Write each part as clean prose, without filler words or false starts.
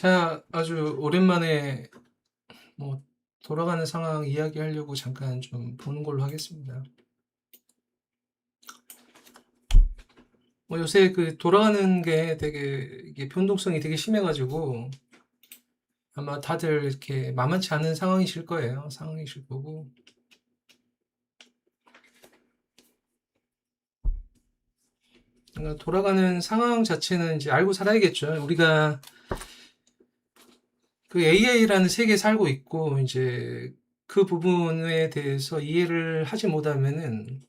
자, 아주 오랜만에 뭐 돌아가는 상황 이야기하려고 잠깐 좀 보는 걸로 하겠습니다. 뭐 요새 그 돌아가는 게 되게 이게 변동성이 되게 심해가지고 아마 다들 이렇게 만만치 않은 상황이실 거예요. 상황이실 거고. 그러니까 돌아가는 상황 자체는 이제 알고 살아야겠죠. 우리가 그 AI라는 세계에 살고 있고 이제 그 부분에 대해서 이해를 하지 못하면은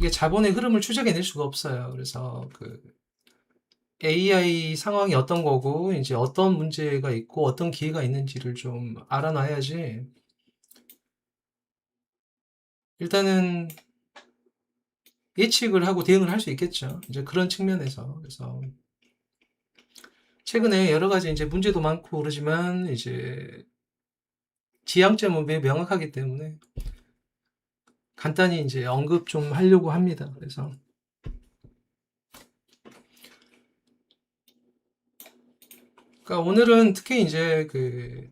이게 자본의 흐름을 추적해낼 수가 없어요. 그래서 그 AI 상황이 어떤 거고, 이제 어떤 문제가 있고, 어떤 기회가 있는지를 좀 알아놔야지. 일단은 예측을 하고 대응을 할 수 있겠죠. 이제 그런 측면에서. 그래서 최근에 여러 가지 이제 문제도 많고 그러지만, 이제 지향점은 매우 명확하기 때문에 간단히 이제 언급 좀 하려고 합니다. 그래서. 그러니까 오늘은 특히 이제 그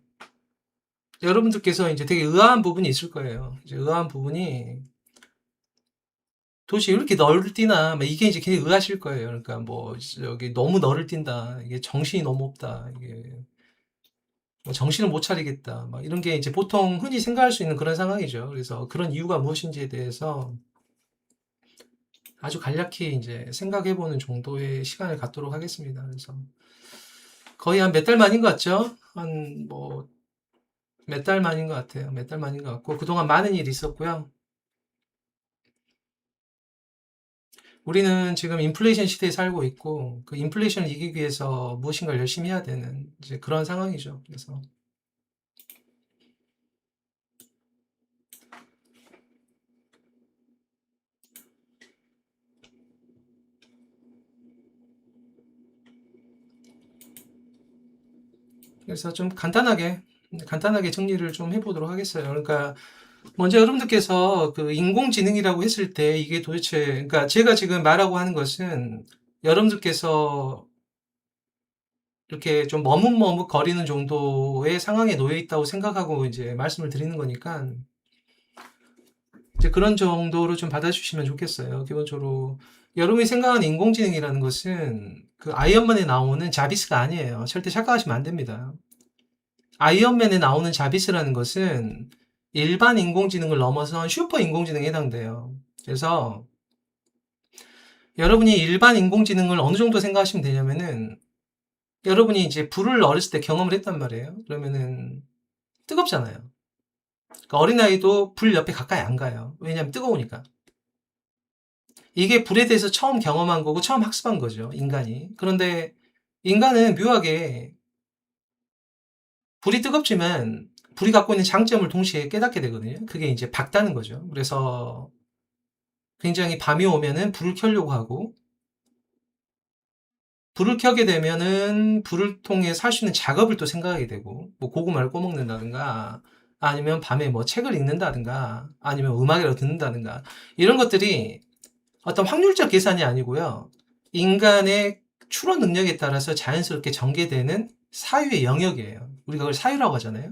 여러분들께서 이제 되게 의아한 부분이 있을 거예요. 이제 의아한 부분이 도대체 왜 이렇게 너를 뛰나? 막 이게 이제 굉장히 의아하실 거예요. 그러니까 뭐 여기 너무 너를 뛴다. 이게 정신이 너무 없다. 이게 뭐 정신을 못 차리겠다. 막 이런 게 이제 보통 흔히 생각할 수 있는 그런 상황이죠. 그래서 그런 이유가 무엇인지에 대해서 아주 간략히 이제 생각해보는 정도의 시간을 갖도록 하겠습니다. 그래서 거의 한 몇 달 만인 것 같죠? 한 뭐 몇 달 만인 것 같아요. 몇 달 만인 것 같고 그동안 많은 일이 있었고요. 우리는 지금 인플레이션 시대에 살고 있고 그 인플레이션을 이기기 위해서 무엇인가를 열심히 해야 되는 이제 그런 상황이죠. 그래서 좀 간단하게 정리를 좀 해보도록 하겠어요. 그러니까 먼저 여러분들께서 그 인공지능이라고 했을 때 이게 도대체 그러니까 제가 지금 말하고 하는 것은 여러분들께서 이렇게 좀 머뭇머뭇 거리는 정도의 상황에 놓여 있다고 생각하고 이제 말씀을 드리는 거니까 이제 그런 정도로 좀 받아주시면 좋겠어요. 기본적으로 여러분이 생각하는 인공지능이라는 것은 그 아이언맨에 나오는 자비스가 아니에요. 절대 착각하시면 안 됩니다. 아이언맨에 나오는 자비스라는 것은 일반 인공지능을 넘어선 슈퍼 인공지능에 해당돼요. 그래서 여러분이 일반 인공지능을 어느 정도 생각하시면 되냐면은 여러분이 이제 불을 어렸을 때 경험을 했단 말이에요. 그러면은 뜨겁잖아요. 그러니까 어린아이도 불 옆에 가까이 안 가요. 왜냐하면 뜨거우니까. 이게 불에 대해서 처음 경험한 거고 처음 학습한 거죠. 인간이. 그런데 인간은 묘하게 불이 뜨겁지만 불이 갖고 있는 장점을 동시에 깨닫게 되거든요. 그게 이제 밝다는 거죠. 그래서 굉장히 밤이 오면은 불을 켜려고 하고 불을 켜게 되면은 불을 통해 살 수 있는 작업을 또 생각하게 되고 뭐 고구마를 꼬먹는다든가 아니면 밤에 뭐 책을 읽는다든가 아니면 음악을 듣는다든가 이런 것들이 어떤 확률적 계산이 아니고요. 인간의 추론 능력에 따라서 자연스럽게 전개되는 사유의 영역이에요. 우리가 그걸 사유라고 하잖아요.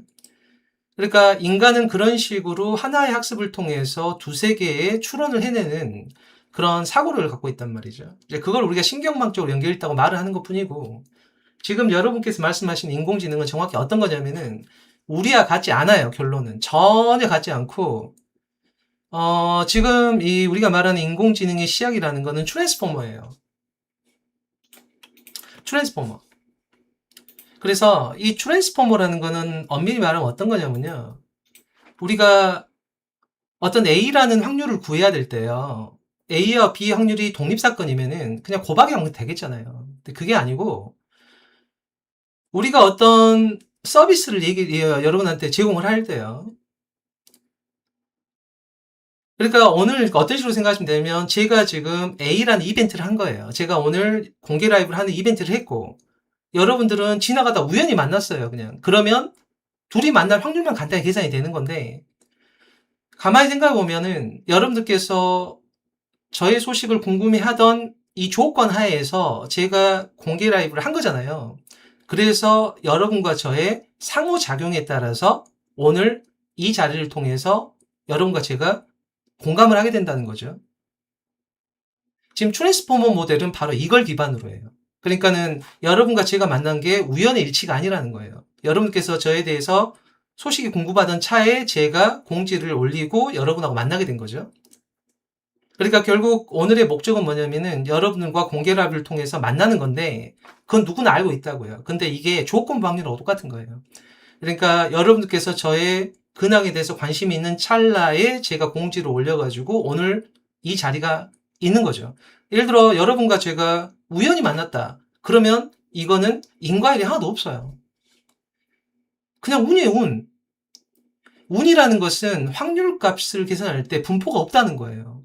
그러니까 인간은 그런 식으로 하나의 학습을 통해서 두세 개의 추론을 해내는 그런 사고를 갖고 있단 말이죠. 이제 그걸 우리가 신경망적으로 연결했다고 말을 하는 것 뿐이고, 지금 여러분께서 말씀하신 인공지능은 정확히 어떤 거냐면은, 우리와 같지 않아요, 결론은. 전혀 같지 않고, 지금 이 우리가 말하는 인공지능의 시작이라는 거는 트랜스포머예요. 트랜스포머. 그래서 이 트랜스포머라는 거는 엄밀히 말하면 어떤 거냐면요. 우리가 어떤 A라는 확률을 구해야 될 때요. A와 B 확률이 독립사건이면은 그냥 곱하기하면 되겠잖아요. 근데 그게 아니고 우리가 어떤 서비스를 여러분한테 제공을 할 때요. 그러니까 오늘 어떤 식으로 생각하시면 되면 제가 지금 A라는 이벤트를 한 거예요. 제가 오늘 공개 라이브를 하는 이벤트를 했고 여러분들은 지나가다 우연히 만났어요. 그냥. 그러면 둘이 만날 확률만 간단히 계산이 되는 건데 가만히 생각해 보면은 여러분들께서 저의 소식을 궁금해하던 이 조건 하에서 제가 공개 라이브를 한 거잖아요. 그래서 여러분과 저의 상호작용에 따라서 오늘 이 자리를 통해서 여러분과 제가 공감을 하게 된다는 거죠. 지금 트랜스포머 모델은 바로 이걸 기반으로 해요. 그러니까는 여러분과 제가 만난 게 우연의 일치가 아니라는 거예요. 여러분께서 저에 대해서 소식이 공급하던 차에 제가 공지를 올리고 여러분하고 만나게 된 거죠. 그러니까 결국 오늘의 목적은 뭐냐면은 여러분과 공개랍을 통해서 만나는 건데 그건 누구나 알고 있다고요. 근데 이게 조건부 확률은 똑같은 거예요. 그러니까 여러분들께서 저의 근황에 대해서 관심이 있는 찰나에 제가 공지를 올려가지고 오늘 이 자리가 있는 거죠. 예를 들어 여러분과 제가 우연히 만났다. 그러면 이거는 인과일이 하나도 없어요. 그냥 운이에요, 운. 운이라는 것은 확률 값을 계산할 때 분포가 없다는 거예요.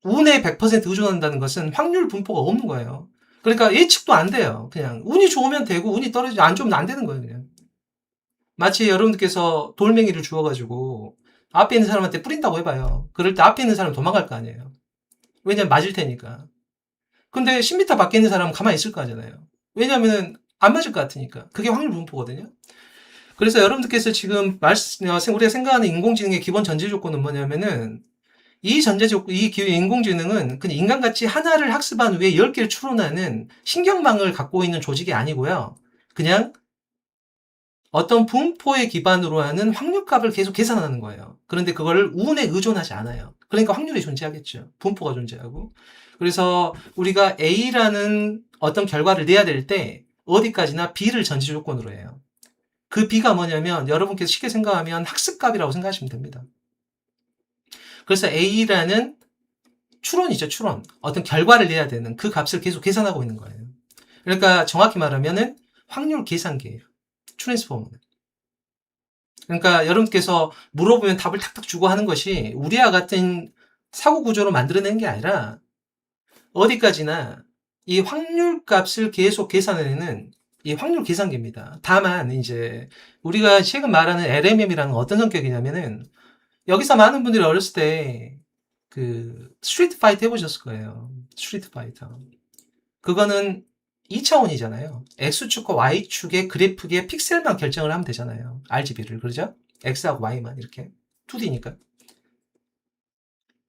운에 100% 의존한다는 것은 확률 분포가 없는 거예요. 그러니까 예측도 안 돼요. 그냥 운이 좋으면 되고 운이 떨어지면 안 좋으면 안 되는 거예요. 그냥. 마치 여러분들께서 돌멩이를 주워가지고 앞에 있는 사람한테 뿌린다고 해봐요. 그럴 때 앞에 있는 사람 도망갈 거 아니에요. 왜냐면 맞을 테니까. 근데 10m 밖에 있는 사람은 가만히 있을 거 아니잖아요. 왜냐면은 안 맞을 것 같으니까. 그게 확률 분포거든요. 그래서 여러분들께서 지금 우리가 생각하는 인공지능의 기본 전제 조건은 뭐냐면은 이 전제 조건, 이 인공지능은 그냥 인간같이 하나를 학습한 후에 10개를 추론하는 신경망을 갖고 있는 조직이 아니고요. 그냥 어떤 분포에 기반으로 하는 확률값을 계속 계산하는 거예요. 그런데 그거를 운에 의존하지 않아요. 그러니까 확률이 존재하겠죠. 분포가 존재하고. 그래서 우리가 A라는 어떤 결과를 내야 될 때 어디까지나 B를 전제 조건으로 해요. 그 B가 뭐냐면 여러분께서 쉽게 생각하면 학습값이라고 생각하시면 됩니다. 그래서 A라는 추론이죠, 추론. 어떤 결과를 내야 되는 그 값을 계속 계산하고 있는 거예요. 그러니까 정확히 말하면은 확률 계산기예요. 트랜스포머는. 그러니까 여러분께서 물어보면 답을 탁탁 주고 하는 것이 우리와 같은 사고 구조로 만들어낸 게 아니라 어디까지나 이 확률 값을 계속 계산해내는 이 확률 계산기입니다. 다만 이제 우리가 최근 말하는 LMM이라는 어떤 성격이냐면은 여기서 많은 분들이 어렸을 때 그 스트리트 파이터 해보셨을 거예요. 스트리트 파이터. 그거는 2차원이잖아요. X축과 Y축의 그래프의 픽셀만 결정을 하면 되잖아요. RGB를. 그러죠? X하고 Y만 이렇게. 2D니까.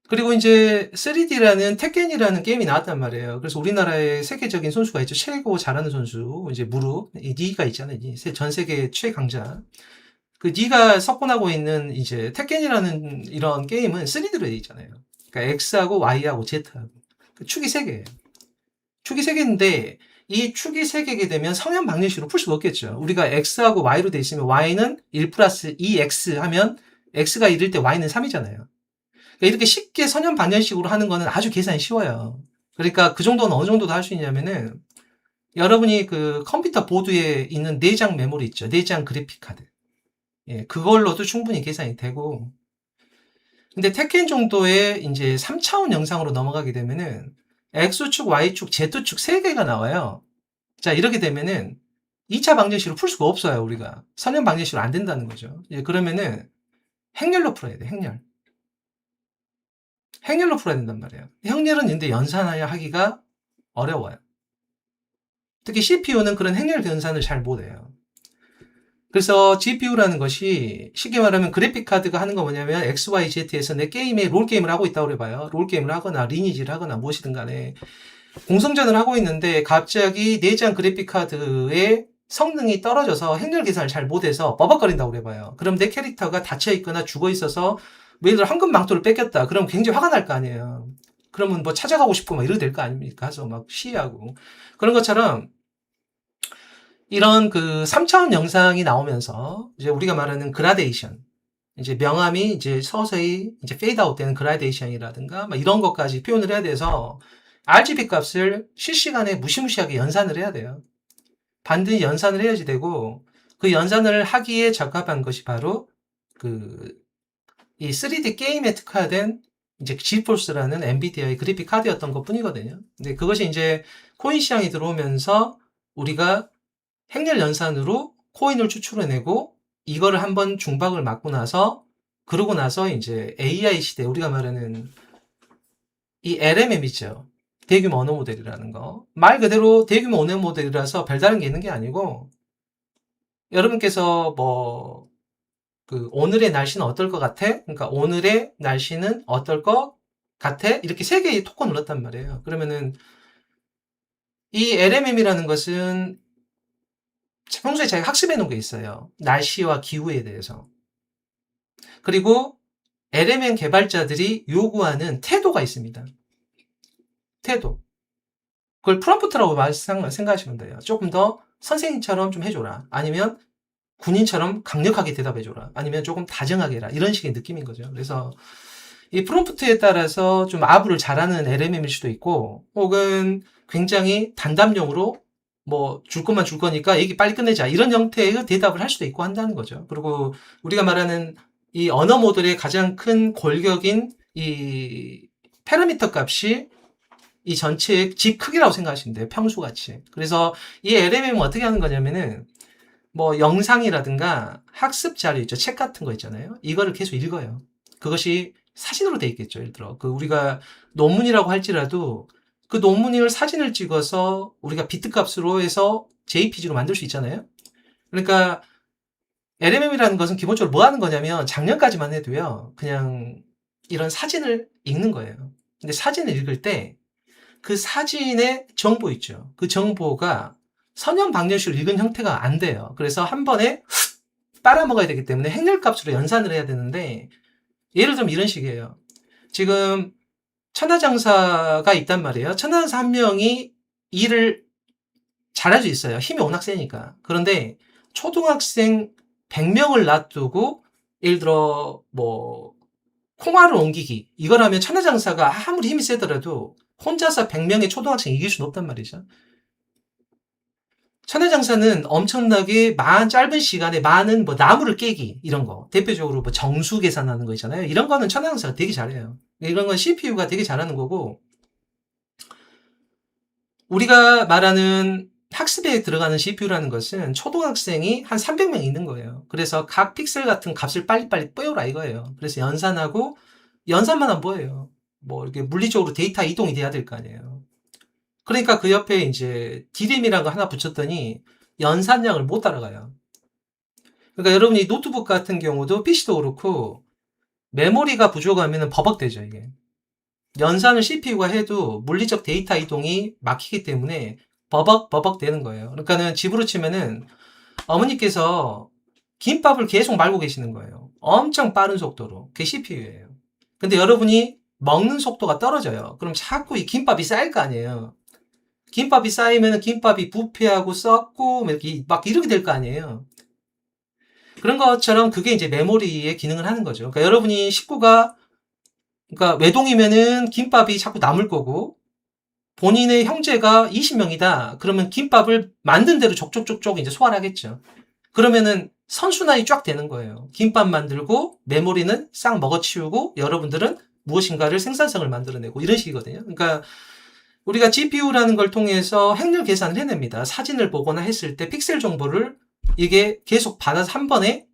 그리고 이제 3D라는 테켄이라는 게임이 나왔단 말이에요. 그래서 우리나라에 세계적인 선수가 있죠. 최고 잘하는 선수. 이제 무릎. 니가 있잖아요. 전 세계 최강자. 그 니가 석권하고 있는 이제 테켄이라는 이런 게임은 3D로 되어 있잖아요. 그러니까 X하고 Y하고 Z하고. 축이 3개예요. 축이 3개인데 이 축이 3개게 되면 성형 방정식으로 풀 수가 없겠죠. 우리가 X하고 Y로 돼 있으면 Y는 1 플러스 2X 하면 X가 1일 때 Y는 3이잖아요. 그러니까 이렇게 쉽게 선형 방정식으로 하는 거는 아주 계산이 쉬워요. 그러니까 그 정도는 어느 정도 할 수 있냐면은 여러분이 그 컴퓨터 보드에 있는 내장 메모리 있죠. 내장 그래픽 카드. 예, 그걸로도 충분히 계산이 되고. 근데 테켄 정도의 이제 3차원 영상으로 넘어가게 되면은 X축, Y축, Z축 3개가 나와요. 자, 이렇게 되면은 2차 방정식으로 풀 수가 없어요, 우리가. 선형 방정식으로 안 된다는 거죠. 예, 그러면은 행렬로 풀어야 돼, 행렬. 행렬로 풀어야 된단 말이에요. 행렬은 근데 연산하기가 어려워요. 특히 CPU는 그런 행렬 연산을 잘 못해요. 그래서 GPU라는 것이 쉽게 말하면 그래픽 카드가 하는 거 뭐냐면 XYZ에서 내 게임에 롤게임을 하고 있다고 그래봐요. 롤게임을 하거나 리니지를 하거나 무엇이든 간에 공성전을 하고 있는데 갑자기 내장 그래픽 카드의 성능이 떨어져서 행렬 계산을 잘 못해서 버벅거린다고 그래봐요. 그럼 내 캐릭터가 닫혀있거나 죽어있어서 예를 들어 황금 망토를 뺏겼다. 그럼 굉장히 화가 날 거 아니에요. 그러면 뭐 찾아가고 싶고 막 이래도 될 거 아닙니까? 가서 막 시위하고. 그런 것처럼 이런 그 3차원 영상이 나오면서 이제 우리가 말하는 그라데이션, 이제 명암이 이제 서서히 이제 페이드 아웃 되는 그라데이션이라든가 막 이런 것까지 표현을 해야 돼서 RGB 값을 실시간에 무시무시하게 연산을 해야 돼요. 반드시 연산을 해야지 되고 그 연산을 하기에 적합한 것이 바로 그 이 3D 게임에 특화된 이제 지포스라는 엔비디아의 그래픽 카드였던 것 뿐이거든요. 근데 그것이 이제 코인 시장이 들어오면서 우리가 행렬 연산으로 코인을 추출해내고 이거를 한번 중박을 맞고 나서 그러고 나서 이제 AI 시대 우리가 말하는 이 LMM이죠. 대규모 언어 모델이라는 거. 말 그대로 대규모 언어 모델이라서 별다른 게 있는 게 아니고, 여러분께서 뭐, 오늘의 날씨는 어떨 것 같아? 그러니까 오늘의 날씨는 어떨 것 같아? 이렇게 세 개의 토큰 눌렀단 말이에요. 그러면은 이 LMM이라는 것은 평소에 자기가 학습해 놓은 게 있어요. 날씨와 기후에 대해서. 그리고 LMM 개발자들이 요구하는 태도가 있습니다. 태도. 그걸 프롬프트라고 생각하시면 돼요. 조금 더 선생님처럼 좀 해줘라. 아니면 군인처럼 강력하게 대답해줘라. 아니면 조금 다정하게 해라. 이런 식의 느낌인 거죠. 그래서 이 프롬프트에 따라서 좀 아부를 잘하는 LMM일 수도 있고, 혹은 굉장히 단답형으로 뭐 줄 것만 줄 거니까 얘기 빨리 끝내자. 이런 형태의 대답을 할 수도 있고 한다는 거죠. 그리고 우리가 말하는 이 언어 모델의 가장 큰 골격인 이 파라미터 값이 이 전체의 집 크기라고 생각하시면 돼요. 평수같이. 그래서 이 LMM은 어떻게 하는 거냐면은 뭐 영상이라든가 학습 자료 있죠. 책 같은 거 있잖아요. 이거를 계속 읽어요. 그것이 사진으로 돼 있겠죠. 예를 들어 우리가 논문이라고 할지라도 그 논문을 사진을 찍어서 우리가 비트 값으로 해서 JPG로 만들 수 있잖아요. 그러니까 LMM이라는 것은 기본적으로 뭐 하는 거냐면 작년까지만 해도요. 그냥 이런 사진을 읽는 거예요. 근데 사진을 읽을 때 그 사진의 정보 있죠. 그 정보가 선형방정식으로 읽은 형태가 안 돼요. 그래서 한 번에 빨아먹어야 되기 때문에 행렬값으로 연산을 해야 되는데, 예를 들면 이런 식이에요. 지금 천하장사가 있단 말이에요. 천하장사 한 명이 일을 잘할 수 있어요. 힘이 워낙 세니까. 그런데 초등학생 100명을 놔두고 예를 들어 뭐 콩알을 옮기기 이거라면 천하장사가 아무리 힘이 세더라도 혼자서 100명의 초등학생 이길 수는 없단 말이죠. 천하장사는 엄청나게 짧은 시간에 많은 뭐 나무를 깨기 이런 거, 대표적으로 뭐 정수 계산하는 거 있잖아요. 이런 거는 천하장사가 되게 잘해요. 이런 건 CPU가 되게 잘하는 거고, 우리가 말하는 학습에 들어가는 CPU라는 것은 초등학생이 한 300명 있는 거예요. 그래서 각 픽셀 같은 값을 빨리빨리 빼오라 이거예요. 그래서 연산하고, 연산만 하면 뭐예요? 뭐 이렇게 물리적으로 데이터 이동이 돼야 될 거 아니에요. 그러니까 그 옆에 이제 D램이라는 거 하나 붙였더니 연산량을 못 따라가요. 그러니까 여러분이 노트북 같은 경우도 PC도 그렇고 메모리가 부족하면 버벅대죠, 이게. 연산을 CPU가 해도 물리적 데이터 이동이 막히기 때문에 버벅 되는 거예요. 그러니까는 집으로 치면은 어머니께서 김밥을 계속 말고 계시는 거예요. 엄청 빠른 속도로. 그게 CPU예요. 근데 여러분이 먹는 속도가 떨어져요. 그럼 자꾸 이 김밥이 쌓일 거 아니에요. 김밥이 쌓이면 김밥이 부패하고 썩고 막 이렇게 될 거 아니에요. 그런 것처럼 그게 이제 메모리의 기능을 하는 거죠. 그러니까 여러분이 식구가 그러니까 외동이면은 김밥이 자꾸 남을 거고, 본인의 형제가 20명이다. 그러면 김밥을 만든 대로 족족족족 이제 소화를 하겠죠. 그러면은 선순환이 쫙 되는 거예요. 김밥 만들고 메모리는 싹 먹어치우고 여러분들은 무엇인가를 생산성을 만들어내고 이런 식이거든요. 그러니까 우리가 GPU라는 걸 통해서 행렬 계산을 해냅니다. 사진을 보거나 했을 때 픽셀 정보를 이게 계속 받아서 한 번에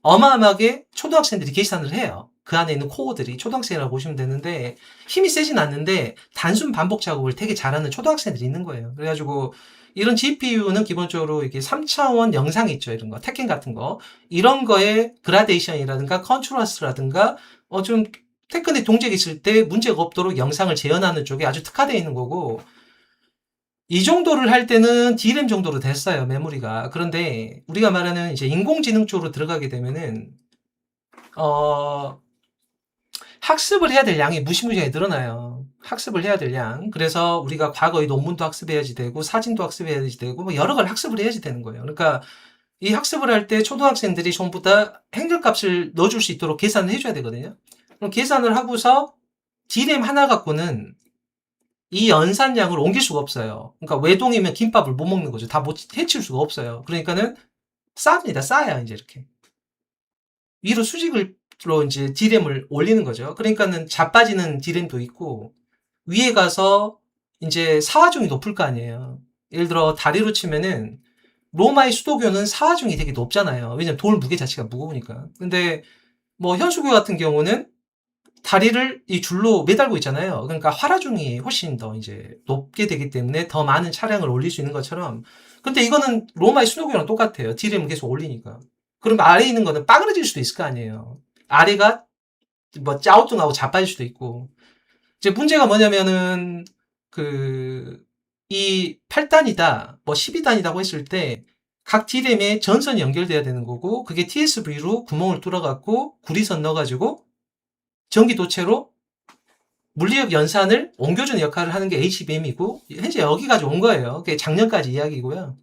어마어마하게 초등학생들이 계산을 해요. 그 안에 있는 코어들이 초등학생이라고 보시면 되는데, 힘이 세진 않는데 단순 반복 작업을 되게 잘하는 초등학생들이 있는 거예요. 그래가지고 이런 GPU는 기본적으로 이게 3차원 영상 있죠. 이런 거, 테켄 같은 거. 이런 거에 그라데이션이라든가 컨트라스트라든가 좀 테크닉 동작이 있을 때 문제가 없도록 영상을 재현하는 쪽에 아주 특화되어 있는 거고, 이 정도를 할 때는 D램 정도로 됐어요, 메모리가. 그런데 우리가 말하는 이제 인공지능 쪽으로 들어가게 되면은 학습을 해야 될 양이 무시무시하게 늘어나요. 학습을 해야 될 양. 그래서 우리가 과거의 논문도 학습해야지 되고 사진도 학습해야지 되고 뭐 여러 걸 학습을 해야지 되는 거예요. 그러니까 이 학습을 할 때 초등학생들이 전부 다 행렬값을 넣어줄 수 있도록 계산을 해줘야 되거든요. 그럼 계산을 하고서 D램 하나 갖고는 이 연산량을 옮길 수가 없어요. 그러니까 외동이면 김밥을 못 먹는 거죠. 다 못 해칠 수가 없어요. 그러니까는 쌓습니다. 쌓아야 이제 이렇게 위로 수직으로 이제 D램을 올리는 거죠. 그러니까는 자빠지는 D램도 있고 위에 가서 이제 사화중이 높을 거 아니에요. 예를 들어 다리로 치면은 로마의 수도교는 사화중이 되게 높잖아요. 왜냐면 돌 무게 자체가 무거우니까. 근데 뭐 현수교 같은 경우는 다리를 이 줄로 매달고 있잖아요. 그러니까 활화중이 훨씬 더 이제 높게 되기 때문에 더 많은 차량을 올릴 수 있는 것처럼. 근데 이거는 로마의 수도교랑 똑같아요. 디램을 계속 올리니까. 그럼 아래에 있는 거는 빠그러질 수도 있을 거 아니에요. 아래가 뭐 짜오뚱하고 자빠질 수도 있고. 이제 문제가 뭐냐면은 그 이 8단이다, 뭐 12단이라고 했을 때 각 디램에 전선이 연결돼야 되는 거고, 그게 TSV로 구멍을 뚫어갖고 구리선 넣어가지고 전기도체로 물리력 연산을 옮겨주는 역할을 하는 게 HBM이고, 현재 여기까지 온 거예요. 그게 작년까지 이야기고요.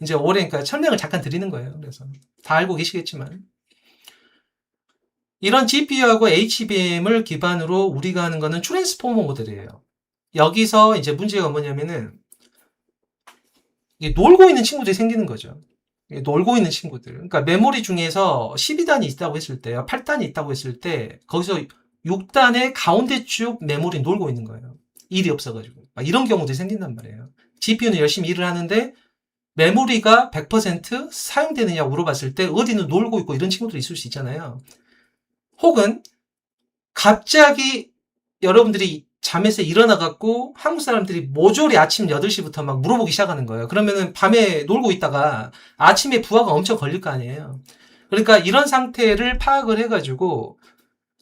이제 올해 그러니까 설명을 잠깐 드리는 거예요. 그래서 다 알고 계시겠지만, 이런 GPU하고 HBM을 기반으로 우리가 하는 거는 트랜스포머 모델이에요. 여기서 이제 문제가 뭐냐면은 놀고 있는 친구들이 생기는 거죠. 놀고 있는 친구들. 그러니까 메모리 중에서 12단이 있다고 했을 때요, 8단이 있다고 했을 때 거기서 6단의 가운데 쭉 메모리 놀고 있는 거예요. 일이 없어가지고. 이런 경우들이 생긴단 말이에요. GPU는 열심히 일을 하는데 메모리가 100% 사용되느냐 물어봤을 때 어디는 놀고 있고 이런 친구들이 있을 수 있잖아요. 혹은 갑자기 여러분들이 잠에서 일어나갖고 한국 사람들이 모조리 아침 8시부터 막 물어보기 시작하는 거예요. 그러면은 밤에 놀고 있다가 아침에 부하가 엄청 걸릴 거 아니에요. 그러니까 이런 상태를 파악을 해가지고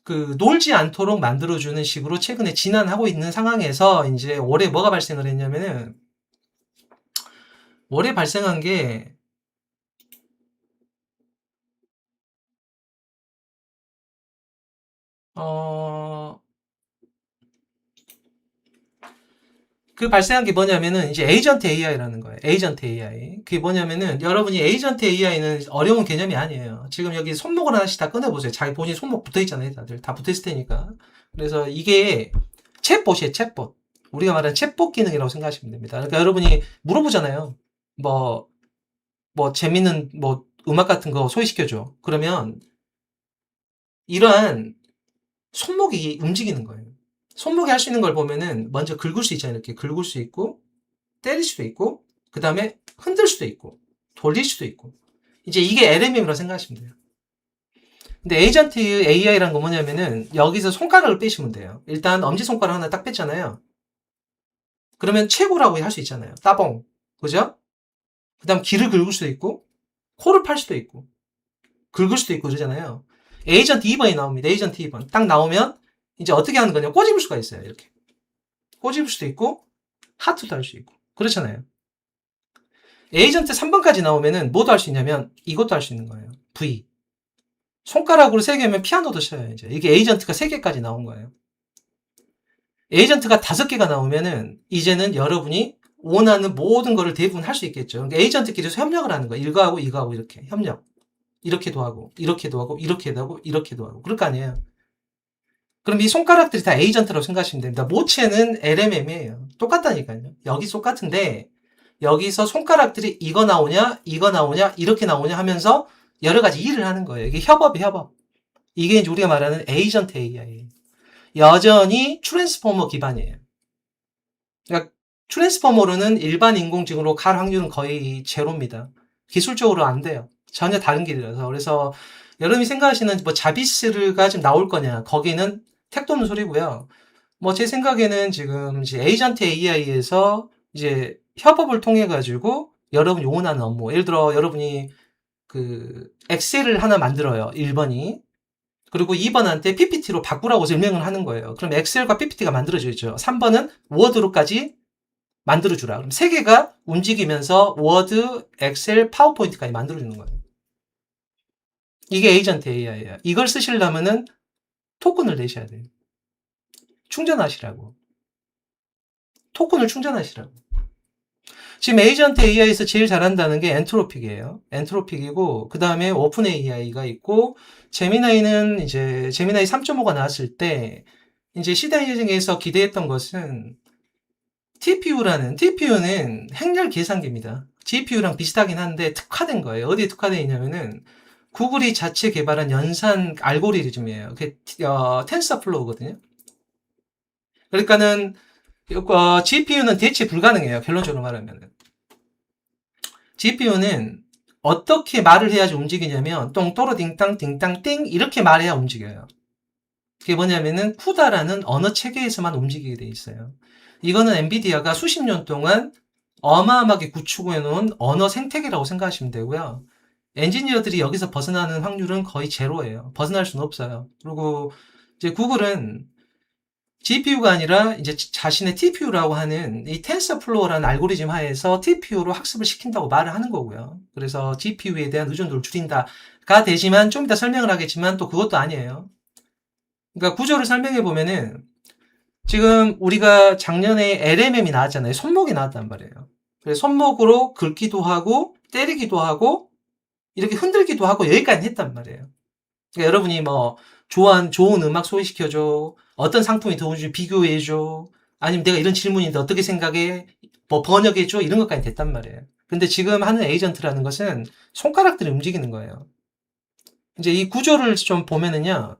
그 놀지 않도록 만들어주는 식으로 최근에 진안하고 있는 상황에서 이제 올해 뭐가 발생을 했냐면은, 올해 발생한 게 그 발생한 게 뭐냐면은 이제 에이전트 AI라는 거예요. 에이전트 AI. 그게 뭐냐면은 여러분이 에이전트 AI는 어려운 개념이 아니에요. 지금 여기 손목을 하나씩 다 꺼내보세요. 자기 본인 손목 붙어 있잖아요. 다들 다 붙어 있을 테니까. 그래서 이게 챗봇이에요. 챗봇. 우리가 말하는 챗봇 기능이라고 생각하시면 됩니다. 그러니까 여러분이 물어보잖아요. 뭐, 재밌는 음악 같은 거 소개시켜줘. 그러면 이러한 손목이 움직이는 거예요. 손목이 할 수 있는 걸 보면은 먼저 긁을 수 있잖아요. 이렇게 긁을 수 있고, 때릴 수도 있고, 그 다음에 흔들 수도 있고, 돌릴 수도 있고. 이제 이게 LMM이라고 생각하시면 돼요. 근데 에이전트 AI라는 건 뭐냐면은 여기서 손가락을 빼시면 돼요. 일단 엄지손가락 하나 딱 뺐잖아요. 그러면 최고라고 할 수 있잖아요. 따봉. 그죠? 그 다음 귀를 긁을 수도 있고, 코를 팔 수도 있고, 긁을 수도 있고 그러잖아요. 에이전트 2번이 나옵니다. 에이전트 2번. 딱 나오면 이제 어떻게 하는 거냐. 꼬집을 수가 있어요. 이렇게. 꼬집을 수도 있고, 하트도 할 수 있고. 그렇잖아요. 에이전트 3번까지 나오면은 뭐도 할 수 있냐면 이것도 할 수 있는 거예요. V. 손가락으로 3개면 피아노도 쳐요. 이제 이게 에이전트가 3개까지 나온 거예요. 에이전트가 5개가 나오면은 이제는 여러분이 원하는 모든 거를 대부분 할 수 있겠죠. 그러니까 에이전트끼리 협력을 하는 거예요. 이거하고 이거하고 이렇게 협력. 이렇게도 하고 이렇게도 하고 이렇게도 하고 이렇게도 하고 그럴 거 아니에요. 그럼 이 손가락들이 다 에이전트라고 생각하시면 됩니다. 모체는 LMM이에요. 똑같다니까요. 여기 똑같은데 여기서 손가락들이 이거 나오냐 이거 나오냐 이렇게 나오냐 하면서 여러 가지 일을 하는 거예요. 이게 협업이 협업. 이게 이제 우리가 말하는 에이전트 AI. 여전히 트랜스포머 기반이에요. 그러니까 트랜스포머로는 일반 인공지능으로 갈 확률은 거의 제로입니다. 기술적으로 안 돼요. 전혀 다른 길이라서. 그래서 여러분이 생각하시는 뭐 자비스가 지금 나올 거냐, 거기는 택도 없는 소리고요. 뭐 제 생각에는 지금 이제 에이전트 AI에서 이제 협업을 통해 가지고 여러분이 원하는 업무, 예를 들어 여러분이 그 엑셀을 하나 만들어요. 1번이. 그리고 2번한테 PPT로 바꾸라고 설명을 하는 거예요. 그럼 엑셀과 PPT가 만들어져 있죠. 3번은 워드로까지 만들어주라. 그럼 3개가 움직이면서 워드, 엑셀, 파워포인트까지 만들어주는 거예요. 이게 에이전트 AI예요. 이걸 쓰시려면은 토큰을 내셔야 돼요. 충전하시라고. 토큰을 충전하시라고. 지금 에이전트 AI에서 제일 잘한다는 게 엔트로픽이에요. 엔트로픽이고, 그 다음에 오픈 AI가 있고, 제미나이는 이제, 제미나이 3.5가 나왔을 때, 이제 시대에서 기대했던 것은 TPU는 행렬 계산기입니다. GPU랑 비슷하긴 한데 특화된 거예요. 어디에 특화되어 있냐면은, 구글이 자체 개발한 연산 알고리즘이에요. 그게 텐서플로우거든요. 그러니까는 GPU는 대체 불가능해요. 결론적으로 말하면. GPU는 어떻게 말을 해야지 움직이냐면 똥또로 딩땅 딩땅 띵 이렇게 말해야 움직여요. 그게 뭐냐면은 쿠다라는 언어 체계에서만 움직이게 돼 있어요. 이거는 엔비디아가 수십 년 동안 어마어마하게 구축해 놓은 언어 생태계라고 생각하시면 되고요. 엔지니어들이 여기서 벗어나는 확률은 거의 제로예요. 벗어날 수는 없어요. 그리고 이제 구글은 GPU가 아니라 이제 자신의 TPU라고 하는 이 텐서플로어라는 알고리즘 하에서 TPU로 학습을 시킨다고 말을 하는 거고요. 그래서 GPU에 대한 의존도를 줄인다가 되지만 좀 이따 설명을 하겠지만 또 그것도 아니에요. 그러니까 구조를 설명해 보면은 지금 우리가 작년에 LMM이 나왔잖아요. 손목이 나왔단 말이에요. 그래서 손목으로 긁기도 하고 때리기도 하고 이렇게 흔들기도 하고 여기까지 했단 말이에요. 그러니까 여러분이 뭐 좋은 음악 소개시켜줘, 어떤 상품이 더 좋은지 비교해줘, 아니면 내가 이런 질문인데 어떻게 생각해, 뭐 번역해줘, 이런 것까지 됐단 말이에요. 근데 지금 하는 에이전트라는 것은 손가락들이 움직이는 거예요. 이제 이 구조를 좀 보면은요,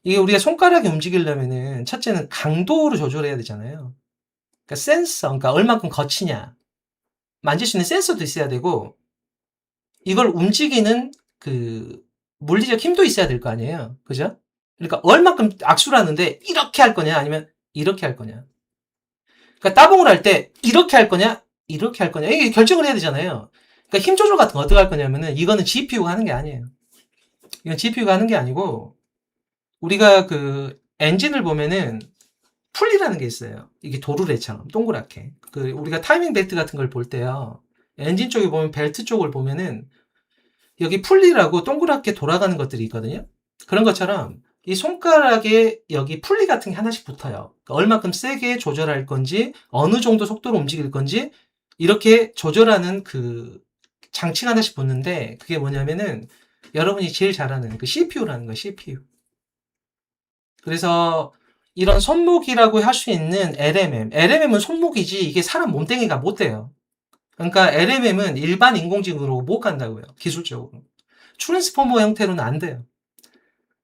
이게 우리가 손가락이 움직이려면은 첫째는 강도를 조절해야 되잖아요. 그러니까 센서, 그러니까 얼마큼 거치냐, 만질 수 있는 센서도 있어야 되고, 이걸 움직이는 그 물리적 힘도 있어야 될 거 아니에요. 그죠? 그러니까 얼마큼 악수를 하는데 이렇게 할 거냐 아니면 이렇게 할 거냐. 그러니까 따봉을 할 때 이렇게 할 거냐 이렇게 할 거냐 이게 결정을 해야 되잖아요. 그러니까 힘 조절 같은 거 어떻게 할 거냐면은 이거는 GPU가 하는 게 아니에요. 이건 GPU가 하는 게 아니고 우리가 그 엔진을 보면은 풀리라는 게 있어요. 이게 도르래처럼 동그랗게. 그 우리가 타이밍 벨트 같은 걸 볼 때요. 엔진 쪽에 보면 벨트 쪽을 보면은 여기 풀리라고 동그랗게 돌아가는 것들이 있거든요. 그런 것처럼 이 손가락에 여기 풀리 같은 게 하나씩 붙어요. 그러니까 얼마큼 세게 조절할 건지, 어느 정도 속도로 움직일 건지, 이렇게 조절하는 그 장치가 하나씩 붙는데, 그게 뭐냐면은, 여러분이 제일 잘 아는 그 CPU라는 거예요, CPU. 그래서 이런 손목이라고 할 수 있는 LMM. LMM은 손목이지, 이게 사람 몸뚱이가 못 돼요. 그러니까 LMM은 일반 인공지능으로 못 간다고요, 기술적으로. 트랜스포머 형태로는 안 돼요.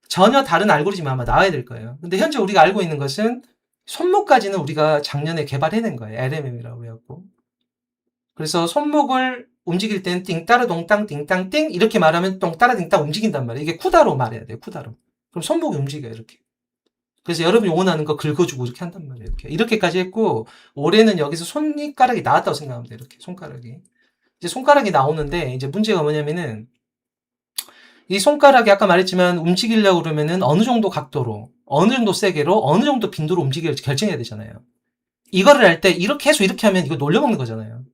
전혀 다른 알고리즘이 아마 나와야 될 거예요. 근데 현재 우리가 알고 있는 것은 손목까지는 우리가 작년에 개발해낸 거예요. LMM이라고 해갖고. 그래서 손목을 움직일 때는 띵따르 동땅 띵땅 띵 이렇게 말하면 똥따라 띵땅 움직인단 말이에요. 이게 쿠다로 말해야 돼요. 쿠다로. 그럼 손목이 움직여요. 이렇게. 그래서 여러분이 원하는 거 긁어주고 이렇게 한단 말이에요. 이렇게. 이렇게까지 했고 올해는 여기서 손가락이 나왔다고 생각하면 돼요. 이렇게 손가락이. 이제 손가락이 나오는데 이제 문제가 뭐냐면은 이 손가락이 아까 말했지만 움직이려고 그러면은 어느 정도 각도로, 어느 정도 세게로, 어느 정도 빈도로 움직일지 결정해야 되잖아요. 이거를 할 때 이렇게 해서 이렇게 하면 이거 놀려먹는 거잖아요.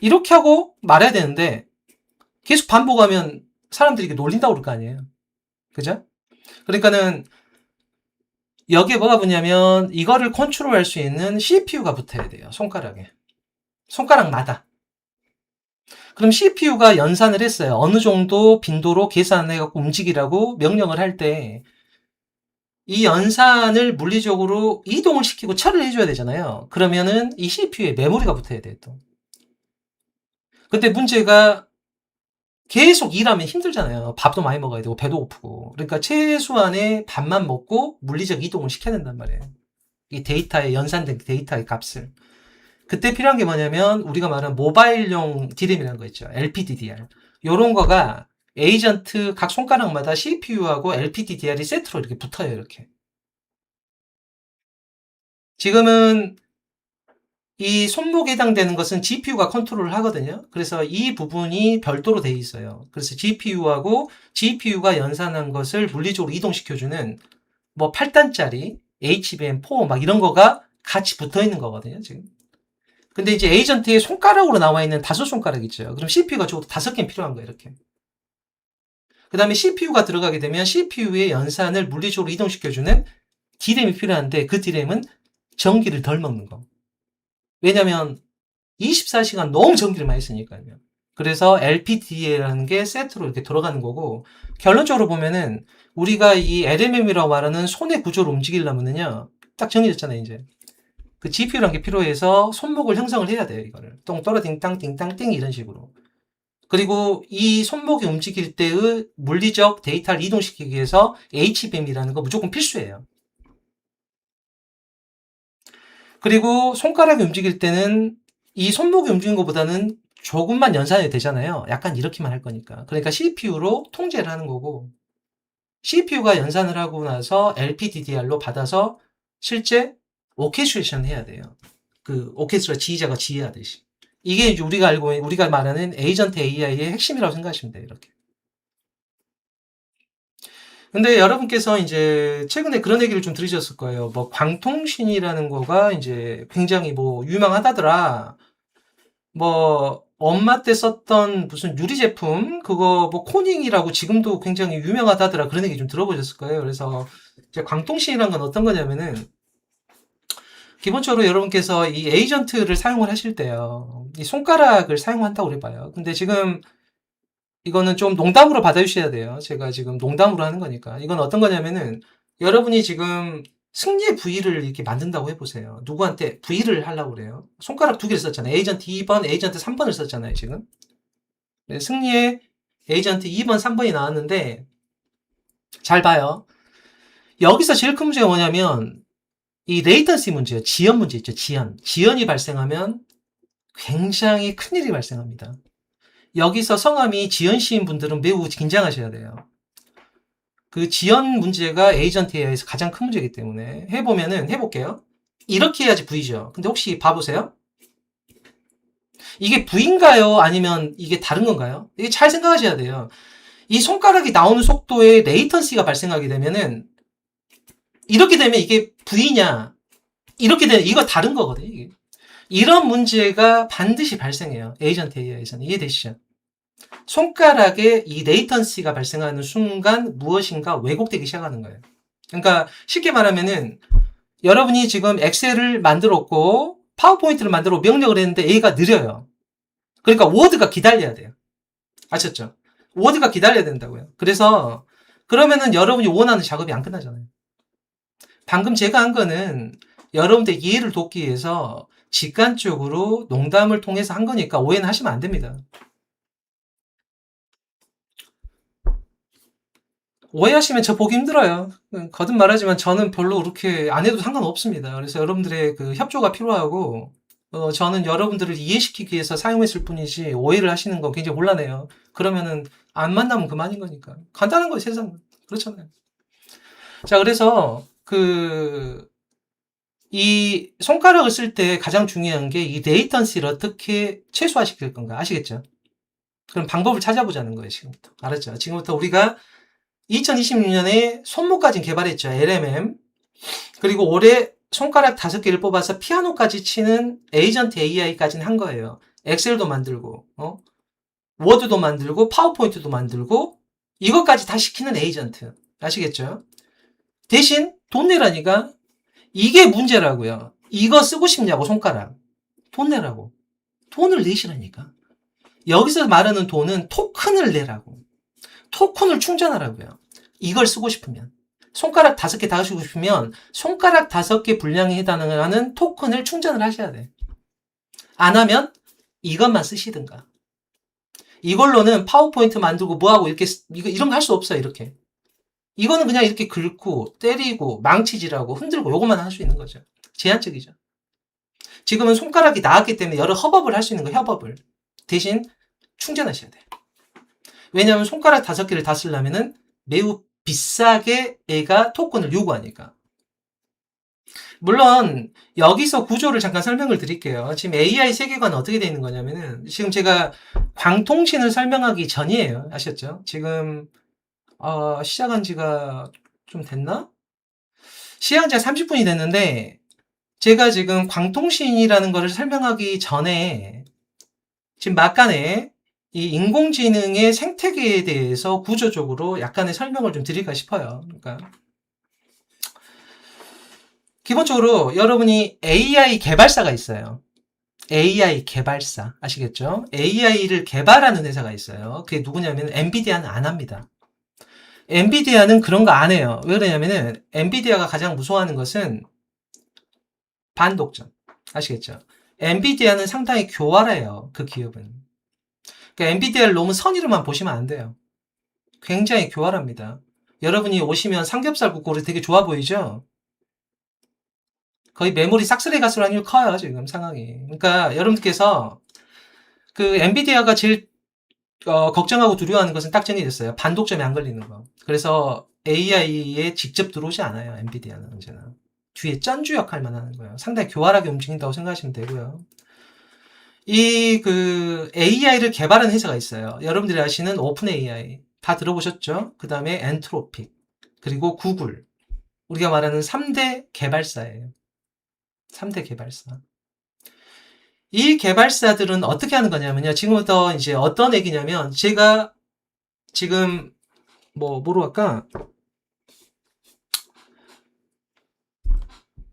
이렇게 하고 말해야 되는데 계속 반복하면 사람들이 이게 놀린다고 그럴 거 아니에요. 그죠? 그러니까는 여기에 뭐가 붙냐면 이거를 컨트롤할 수 있는 CPU가 붙어야 돼요. 손가락에. 손가락마다. 그럼 CPU가 연산을 했어요. 어느 정도 빈도로 계산해갖고 움직이라고 명령을 할 때 이 연산을 물리적으로 이동을 시키고 처리를 해줘야 되잖아요. 그러면은 이 CPU에 메모리가 붙어야 돼요, 또. 근데 문제가 계속 일하면 힘들잖아요. 밥도 많이 먹어야 되고, 배도 고프고. 그러니까 최소한의 밥만 먹고 물리적 이동을 시켜야 된단 말이에요. 이 데이터에 연산된 데이터의 값을. 그때 필요한 게 뭐냐면, 우리가 말하는 모바일용 DRAM이라는 거 있죠. LPDDR. 요런 거가 에이전트 각 손가락마다 CPU하고 LPDDR이 세트로 이렇게 붙어요, 이렇게. 지금은 이 손목에 해당되는 것은 GPU가 컨트롤을 하거든요. 그래서 이 부분이 별도로 돼 있어요. 그래서 GPU하고 GPU가 연산한 것을 물리적으로 이동시켜주는 뭐 8단짜리 HBM4 막 이런 거가 같이 붙어 있는 거거든요, 지금. 근데 이제 에이전트의 손가락으로 나와 있는 5손가락 있죠. 그럼 CPU가 적어도 5개 필요한 거예요, 이렇게. 그 다음에 CPU가 들어가게 되면 CPU의 연산을 물리적으로 이동시켜주는 D램이 필요한데 그 D램은 전기를 덜 먹는 거. 왜냐면 24시간 너무 전기를 많이 쓰니까요. 그래서 LPDDR라는 게 세트로 이렇게 돌아가는 거고 결론적으로 보면은 우리가 이 LMM이라고 말하는 손의 구조를 움직이려면은요. 딱 정해졌잖아요, 이제. 그 GPU라는 게 필요해서 손목을 형성을 해야 돼요, 이거를. 똥떠러 띵땅 띵땅 띵 이런 식으로. 그리고 이 손목이 움직일 때의 물리적 데이터를 이동시키기 위해서 HBM이라는 거 무조건 필수예요. 그리고 손가락이 움직일 때는 이 손목이 움직이는 것보다는 조금만 연산이 되잖아요. 약간 이렇게만 할 거니까. 그러니까 CPU로 통제를 하는 거고 CPU가 연산을 하고 나서 LPDDR로 받아서 실제 오케스트레이션 해야 돼요. 그 오케스트라 지휘자가 지휘하듯이. 이게 이제 우리가 말하는 에이전트 AI의 핵심이라고 생각하시면 돼요. 이렇게. 근데 여러분께서 이제 최근에 그런 얘기를 좀 들으셨을 거예요. 뭐 광통신이라는 거가 이제 굉장히 뭐 유명하다더라. 뭐 엄마 때 썼던 무슨 유리 제품 그거 뭐 코닝이라고 지금도 굉장히 유명하다더라. 그런 얘기 좀 들어보셨을 거예요. 그래서 이제 광통신이란 건 어떤 거냐면은 기본적으로 여러분께서 이 에이전트를 사용을 하실 때요. 이 손가락을 사용한다고 그래봐요. 근데 지금 이거는 좀 농담으로 받아주셔야 돼요. 제가 지금 농담으로 하는 거니까. 이건 어떤 거냐면은 여러분이 지금 승리의 V를 이렇게 만든다고 해보세요. 누구한테 V를 하려고 그래요. 손가락 두 개를 썼잖아요. 에이전트 2번, 에이전트 3번을 썼잖아요, 지금. 네, 승리의 에이전트 2번, 3번이 나왔는데 잘 봐요. 여기서 제일 큰 문제가 뭐냐면 이 레이턴시 문제예요. 지연 문제 있죠. 지연이 발생하면 굉장히 큰일이 발생합니다. 여기서 성함이 지연 씨인 분들은 매우 긴장하셔야 돼요. 그 지연 문제가 에이전트 AI에서 가장 큰 문제이기 때문에 해볼게요. 이렇게 해야지 V죠. 근데 혹시 봐보세요. 이게 V인가요? 아니면 이게 다른 건가요? 이게 잘 생각하셔야 돼요. 이 손가락이 나오는 속도에 레이턴시가 발생하게 되면은 이렇게 되면 이게 V냐 이렇게 되면 이거 다른 거거든요. 이게. 이런 문제가 반드시 발생해요. 에이전트 AI에서는. 이해되시죠? 손가락에 이 레이턴시가 발생하는 순간 무엇인가 왜곡되기 시작하는 거예요. 그러니까 쉽게 말하면은 여러분이 지금 엑셀을 만들었고 파워포인트를 만들고 명령을 했는데 A가 느려요. 그러니까 워드가 기다려야 돼요. 아셨죠? 워드가 기다려야 된다고요. 그래서 그러면은 여러분이 원하는 작업이 안 끝나잖아요. 방금 제가 한 거는 여러분들 이해를 돕기 위해서 직관적으로 농담을 통해서 한 거니까 오해는 하시면 안 됩니다. 오해하시면 저 보기 힘들어요. 거듭 말하지만 저는 별로 그렇게 안 해도 상관없습니다. 그래서 여러분들의 그 협조가 필요하고, 저는 여러분들을 이해시키기 위해서 사용했을 뿐이지 오해를 하시는 거 굉장히 곤란해요. 그러면은 안 만나면 그만인 거니까. 간단한 거예요, 세상은. 그렇잖아요. 자, 그래서 이 손가락을 쓸 때 가장 중요한 게 이 레이턴시를 어떻게 최소화시킬 건가 아시겠죠? 그럼 방법을 찾아보자는 거예요, 지금부터. 알았죠? 지금부터 우리가 2026년에 손목까지 개발했죠. LMM. 그리고 올해 손가락 5개를 뽑아서 피아노까지 치는 에이전트 AI까지는 한 거예요. 엑셀도 만들고, 워드도 만들고, 파워포인트도 만들고, 이것까지 다 시키는 에이전트. 아시겠죠? 대신 돈 내라니까 이게 문제라고요. 이거 쓰고 싶냐고, 손가락. 돈 내라고. 돈을 내시라니까. 여기서 말하는 돈은 토큰을 내라고. 토큰을 충전하라고요. 이걸 쓰고 싶으면. 손가락 5개 다 쓰고 싶으면 손가락 5개 분량에 해당하는 토큰을 충전을 하셔야 돼. 안 하면 이것만 쓰시든가. 이걸로는 파워포인트 만들고 뭐하고 이런 거 할 수 없어요, 이렇게. 이거는 그냥 이렇게 긁고, 때리고, 망치질하고, 흔들고, 요것만 할 수 있는 거죠. 제한적이죠. 지금은 손가락이 나왔기 때문에 여러 협업을 할 수 있는 거, 협업을. 대신 충전하셔야 돼요. 왜냐하면 손가락 5개를 다 쓰려면은 매우 비싸게 얘가 토큰을 요구하니까. 물론 여기서 구조를 잠깐 설명을 드릴게요. 지금 AI 세계관은 어떻게 되어 있는 거냐면은 지금 제가 광통신을 설명하기 전이에요. 아셨죠? 지금 시작한 지가 좀 됐나? 시작한 지가 30분이 됐는데 제가 지금 광통신이라는 것을 설명하기 전에 지금 막간에 이 인공지능의 생태계에 대해서 구조적으로 약간의 설명을 좀 드릴까 싶어요. 그러니까 기본적으로 여러분이 AI 개발사가 있어요. AI 개발사 아시겠죠? AI를 개발하는 회사가 있어요. 그게 누구냐면 엔비디아는 안 합니다. 엔비디아는 그런 거 안 해요. 왜 그러냐면은 엔비디아가 가장 무서워하는 것은 반독점. 아시겠죠? 엔비디아는 상당히 교활해요. 그 기업은. 그러니까 엔비디아를 너무 선의로만 보시면 안 돼요. 굉장히 교활합니다. 여러분이 오시면 삼겹살 굽고 되게 좋아 보이죠? 거의 메모리 싹쓸이 가스로 확률 커요, 지금 상황이. 그러니까 여러분들께서 그 엔비디아가 제일 걱정하고 두려워하는 것은 딱 정해졌어요. 반독점에 안 걸리는 거. 그래서 AI에 직접 들어오지 않아요. 엔비디아는 언제나. 뒤에 쩐주 역할만 하는 거예요. 상당히 교활하게 움직인다고 생각하시면 되고요. 이 AI를 개발한 회사가 있어요. 여러분들이 아시는 오픈 AI 다 들어보셨죠? 그 다음에 엔트로픽 그리고 구글 우리가 말하는 3대 개발사예요. 3대 개발사. 이 개발사들은 어떻게 하는 거냐면요. 지금부터 이제 어떤 얘기냐면 제가 지금 뭐로 할까?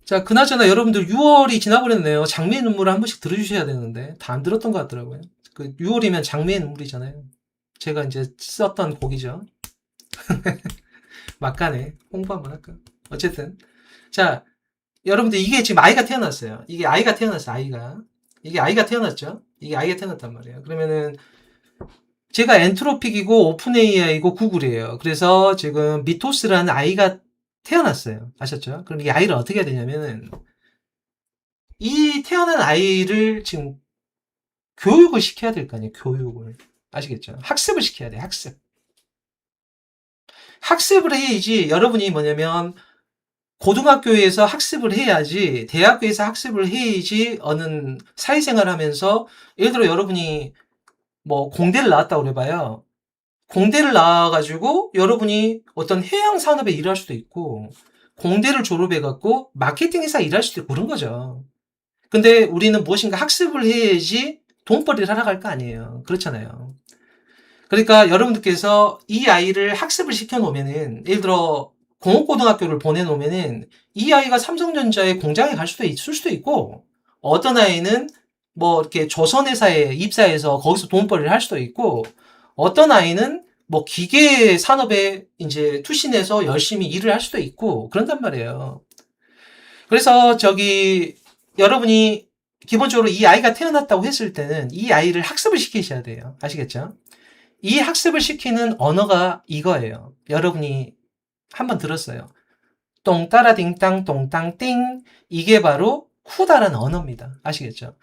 자, 그나저나 여러분들 6월이 지나버렸네요. 장미의 눈물을 한 번씩 들어주셔야 되는데 다 안 들었던 것 같더라고요. 6월이면 장미의 눈물이잖아요. 제가 이제 썼던 곡이죠. 막간에 홍보 한번 할까? 어쨌든 자, 여러분들 이게 지금 아이가 태어났어요. 이게 아이가 태어났어요. 이게 아이가 태어났죠. 이게 아이가 태어났단 말이에요. 그러면은 제가 엔트로픽이고 오픈 AI이고 구글이에요. 그래서 지금 미토스라는 아이가 태어났어요. 아셨죠? 그럼 이 아이를 어떻게 해야 되냐면은 이 태어난 아이를 지금 교육을 시켜야 될 거 아니에요. 교육을. 아시겠죠? 학습을 시켜야 돼요. 학습. 학습을 해야지 여러분이 뭐냐면 고등학교에서 학습을 해야지 대학교에서 학습을 해야지 어느 사회생활 하면서 예를 들어 여러분이 뭐 공대를 나왔다고 그래봐요. 공대를 나와가지고 여러분이 어떤 해양 산업에 일할 수도 있고 공대를 졸업해갖고 마케팅 회사 일할 수도 있고 그런 거죠. 근데 우리는 무엇인가 학습을 해야지 돈벌이를 하러 갈 거 아니에요. 그렇잖아요. 그러니까 여러분들께서 이 아이를 학습을 시켜놓으면은 예를 들어 공업고등학교를 보내놓으면은 이 아이가 삼성전자의 공장에 갈 수도 있을 수도 있고 어떤 아이는 뭐 이렇게 조선회사에 입사해서 거기서 돈벌이를 할 수도 있고 어떤 아이는 뭐 기계 산업에 이제 투신해서 열심히 일을 할 수도 있고 그런단 말이에요. 그래서 여러분이 기본적으로 이 아이가 태어났다고 했을 때는 이 아이를 학습을 시키셔야 돼요. 아시겠죠? 이 학습을 시키는 언어가 이거예요. 여러분이 한번 들었어요. 똥따라 딩땅 똥땅 띵 이게 바로 쿠다라는 언어입니다. 아시겠죠?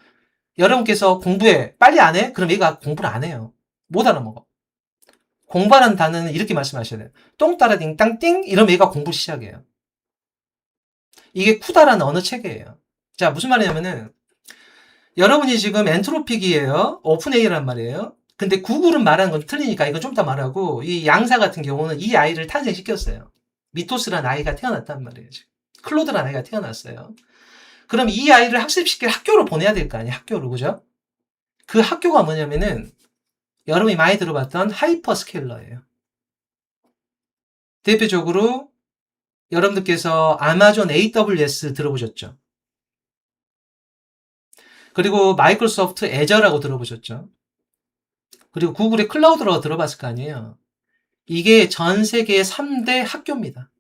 여러분께서 공부해 빨리 안 해? 그럼 얘가 공부를 안 해요. 못 알아먹어. 공부하는 단어는 이렇게 말씀하셔야 돼요. 똥따라 딩땅 띵 이러면 얘가 공부 시작해요. 이게 쿠다라는 언어 체계예요. 자, 무슨 말이냐면은 여러분이 지금 엔트로픽이에요. 오픈 AI란 말이에요. 근데 구글은 말하는 건 틀리니까 이건 좀 더 말하고 이 양사 같은 경우는 이 아이를 탄생시켰어요. 미토스라는 아이가 태어났단 말이에요. 지금. 클로드라는 아이가 태어났어요. 그럼 이 아이를 학습시킬 학교로 보내야 될 거 아니에요. 학교로 그죠? 그 학교가 뭐냐면은 여러분이 많이 들어봤던 하이퍼스케일러예요. 대표적으로 여러분들께서 아마존 AWS 들어보셨죠? 그리고 마이크로소프트 애저라고 들어보셨죠? 그리고 구글의 클라우드라고 들어봤을 거 아니에요. 이게 전 세계 3대 학교입니다.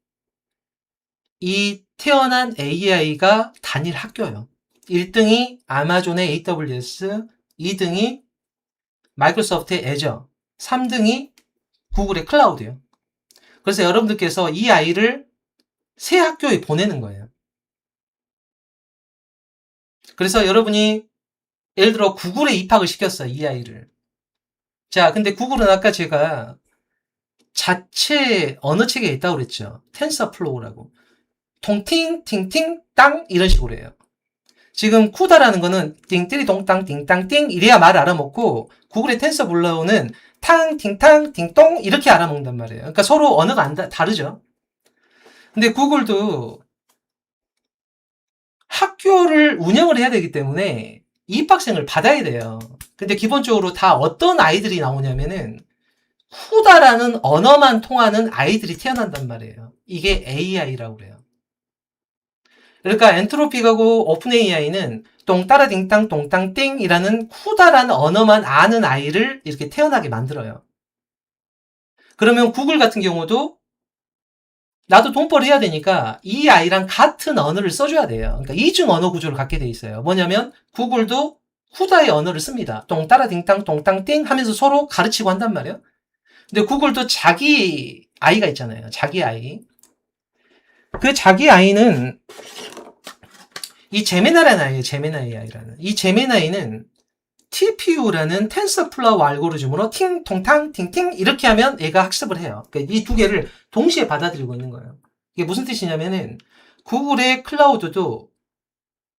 이 태어난 AI가 단일 학교예요. 1등이 아마존의 AWS, 2등이 마이크로소프트의 애저, 3등이 구글의 클라우드예요. 그래서 여러분들께서 이 아이를 새 학교에 보내는 거예요. 그래서 여러분이 예를 들어 구글에 입학을 시켰어요. 이 아이를. 자, 근데 구글은 아까 제가 자체 언어 체계에 있다고 그랬죠. 텐서플로우라고. 통팅, 팅팅, 땅 이런 식으로 해요. 지금 쿠다라는 거는 띵띠리 동땅 띵땅 띵 이래야 말 알아먹고 구글의 텐서플로우는 탕, 팅탕, 띵똥 이렇게 알아먹는단 말이에요. 그러니까 서로 언어가 다르죠. 근데 구글도 학교를 운영을 해야 되기 때문에 입학생을 받아야 돼요. 근데 기본적으로 다 어떤 아이들이 나오냐면은 쿠다라는 언어만 통하는 아이들이 태어난단 말이에요. 이게 AI라고 그래요. 그러니까 엔트로픽하고 오픈 AI는 똥따라 딩땅 똥땅 띵이라는 쿠다라는 언어만 아는 아이를 이렇게 태어나게 만들어요. 그러면 구글 같은 경우도 나도 돈벌이 해야 되니까 이 아이랑 같은 언어를 써줘야 돼요. 그러니까 이중 언어 구조를 갖게 돼 있어요. 뭐냐면 구글도 쿠다의 언어를 씁니다. 똥따라 딩땅 똥땅 띵 하면서 서로 가르치고 한단 말이에요. 근데 구글도 자기 아이가 있잖아요. 자기 아이. 그 자기 아이는 이 제미나이라는 아이예요. 제미나이 아이라는. 이 제미나이는 TPU라는 텐서플로우 알고리즘으로 팅, 통탕, 팅팅 이렇게 하면 얘가 학습을 해요. 그러니까 이 두 개를 동시에 받아들이고 있는 거예요. 이게 무슨 뜻이냐면은 구글의 클라우드도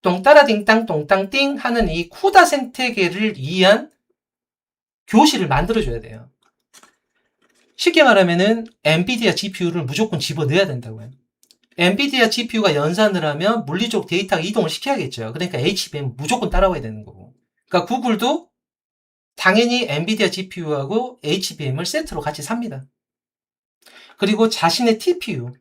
똥따라 딩땅 똥땅 띵 하는 이 쿠다 생태계를 이해한 교실을 만들어줘야 돼요. 쉽게 말하면은 엔비디아 GPU를 무조건 집어넣어야 된다고요. 엔비디아 GPU가 연산을 하면 물리적 데이터가 이동을 시켜야겠죠. 그러니까 HBM 무조건 따라와야 되는 거고. 그러니까 구글도 당연히 엔비디아 GPU하고 HBM을 세트로 같이 삽니다. 그리고 자신의 TPU를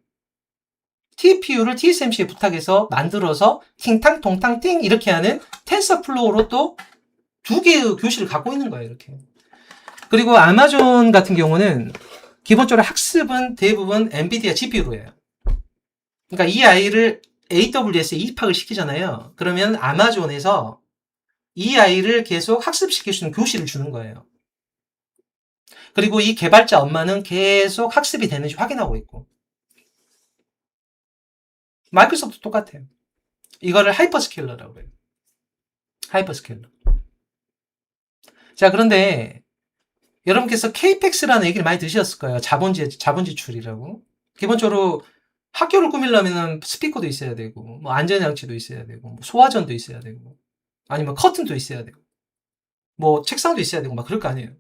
TSMC에 부탁해서 만들어서 팅탕 통탕 띵 이렇게 하는 텐서플로우로 또 두 개의 교실을 갖고 있는 거예요. 이렇게. 그리고 아마존 같은 경우는 기본적으로 학습은 대부분 엔비디아 GPU로 해요. 그러니까 이 아이를 AWS에 입학을 시키잖아요. 그러면 아마존에서 이 아이를 계속 학습시킬 수 있는 교실을 주는 거예요. 그리고 이 개발자 엄마는 계속 학습이 되는지 확인하고 있고. 마이크로소프트 똑같아요. 이거를 하이퍼스케일러라고 해요. 하이퍼스케일러. 자, 그런데 여러분께서 케이펙스라는 얘기를 많이 들으셨을 거예요. 자본 지출이라고. 기본적으로 학교를 꾸미려면 스피커도 있어야 되고, 뭐 안전장치도 있어야 되고, 뭐 소화전도 있어야 되고, 아니면 커튼도 있어야 되고, 뭐 책상도 있어야 되고, 막 그럴 거 아니에요.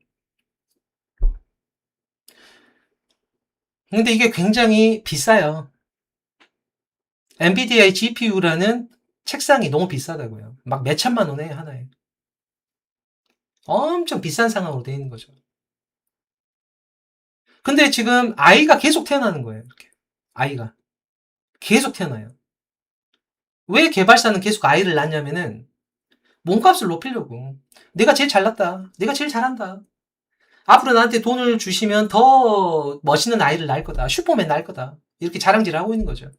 근데 이게 굉장히 비싸요. 엔비디아의 GPU라는 책상이 너무 비싸다고요. 막 몇천만 원에 하나에. 엄청 비싼 상황으로 되어 있는 거죠. 근데 지금 아이가 계속 태어나는 거예요. 이렇게. 아이가. 계속 태어나요. 왜 개발사는 계속 아이를 낳냐면은 몸값을 높이려고. 내가 제일 잘났다. 내가 제일 잘한다. 앞으로 나한테 돈을 주시면 더 멋있는 아이를 낳을 거다. 슈퍼맨 낳을 거다. 이렇게 자랑질을 하고 있는 거죠.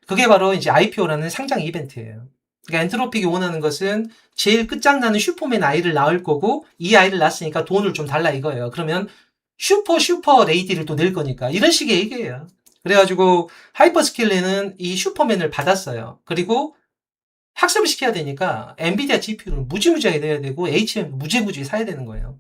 그게 바로 이제 IPO라는 상장 이벤트예요. 그러니까 엔트로픽이 원하는 것은 제일 끝장나는 슈퍼맨 아이를 낳을 거고 이 아이를 낳았으니까 돈을 좀 달라 이거예요. 그러면 슈퍼 레이디를 또 낼 거니까 이런 식의 얘기예요. 그래가지고 하이퍼스케일러는 이 슈퍼맨을 받았어요. 그리고 학습을 시켜야 되니까 엔비디아 GPU를 무지무지하게 내야 되고 HBM 무지무지 사야 되는 거예요.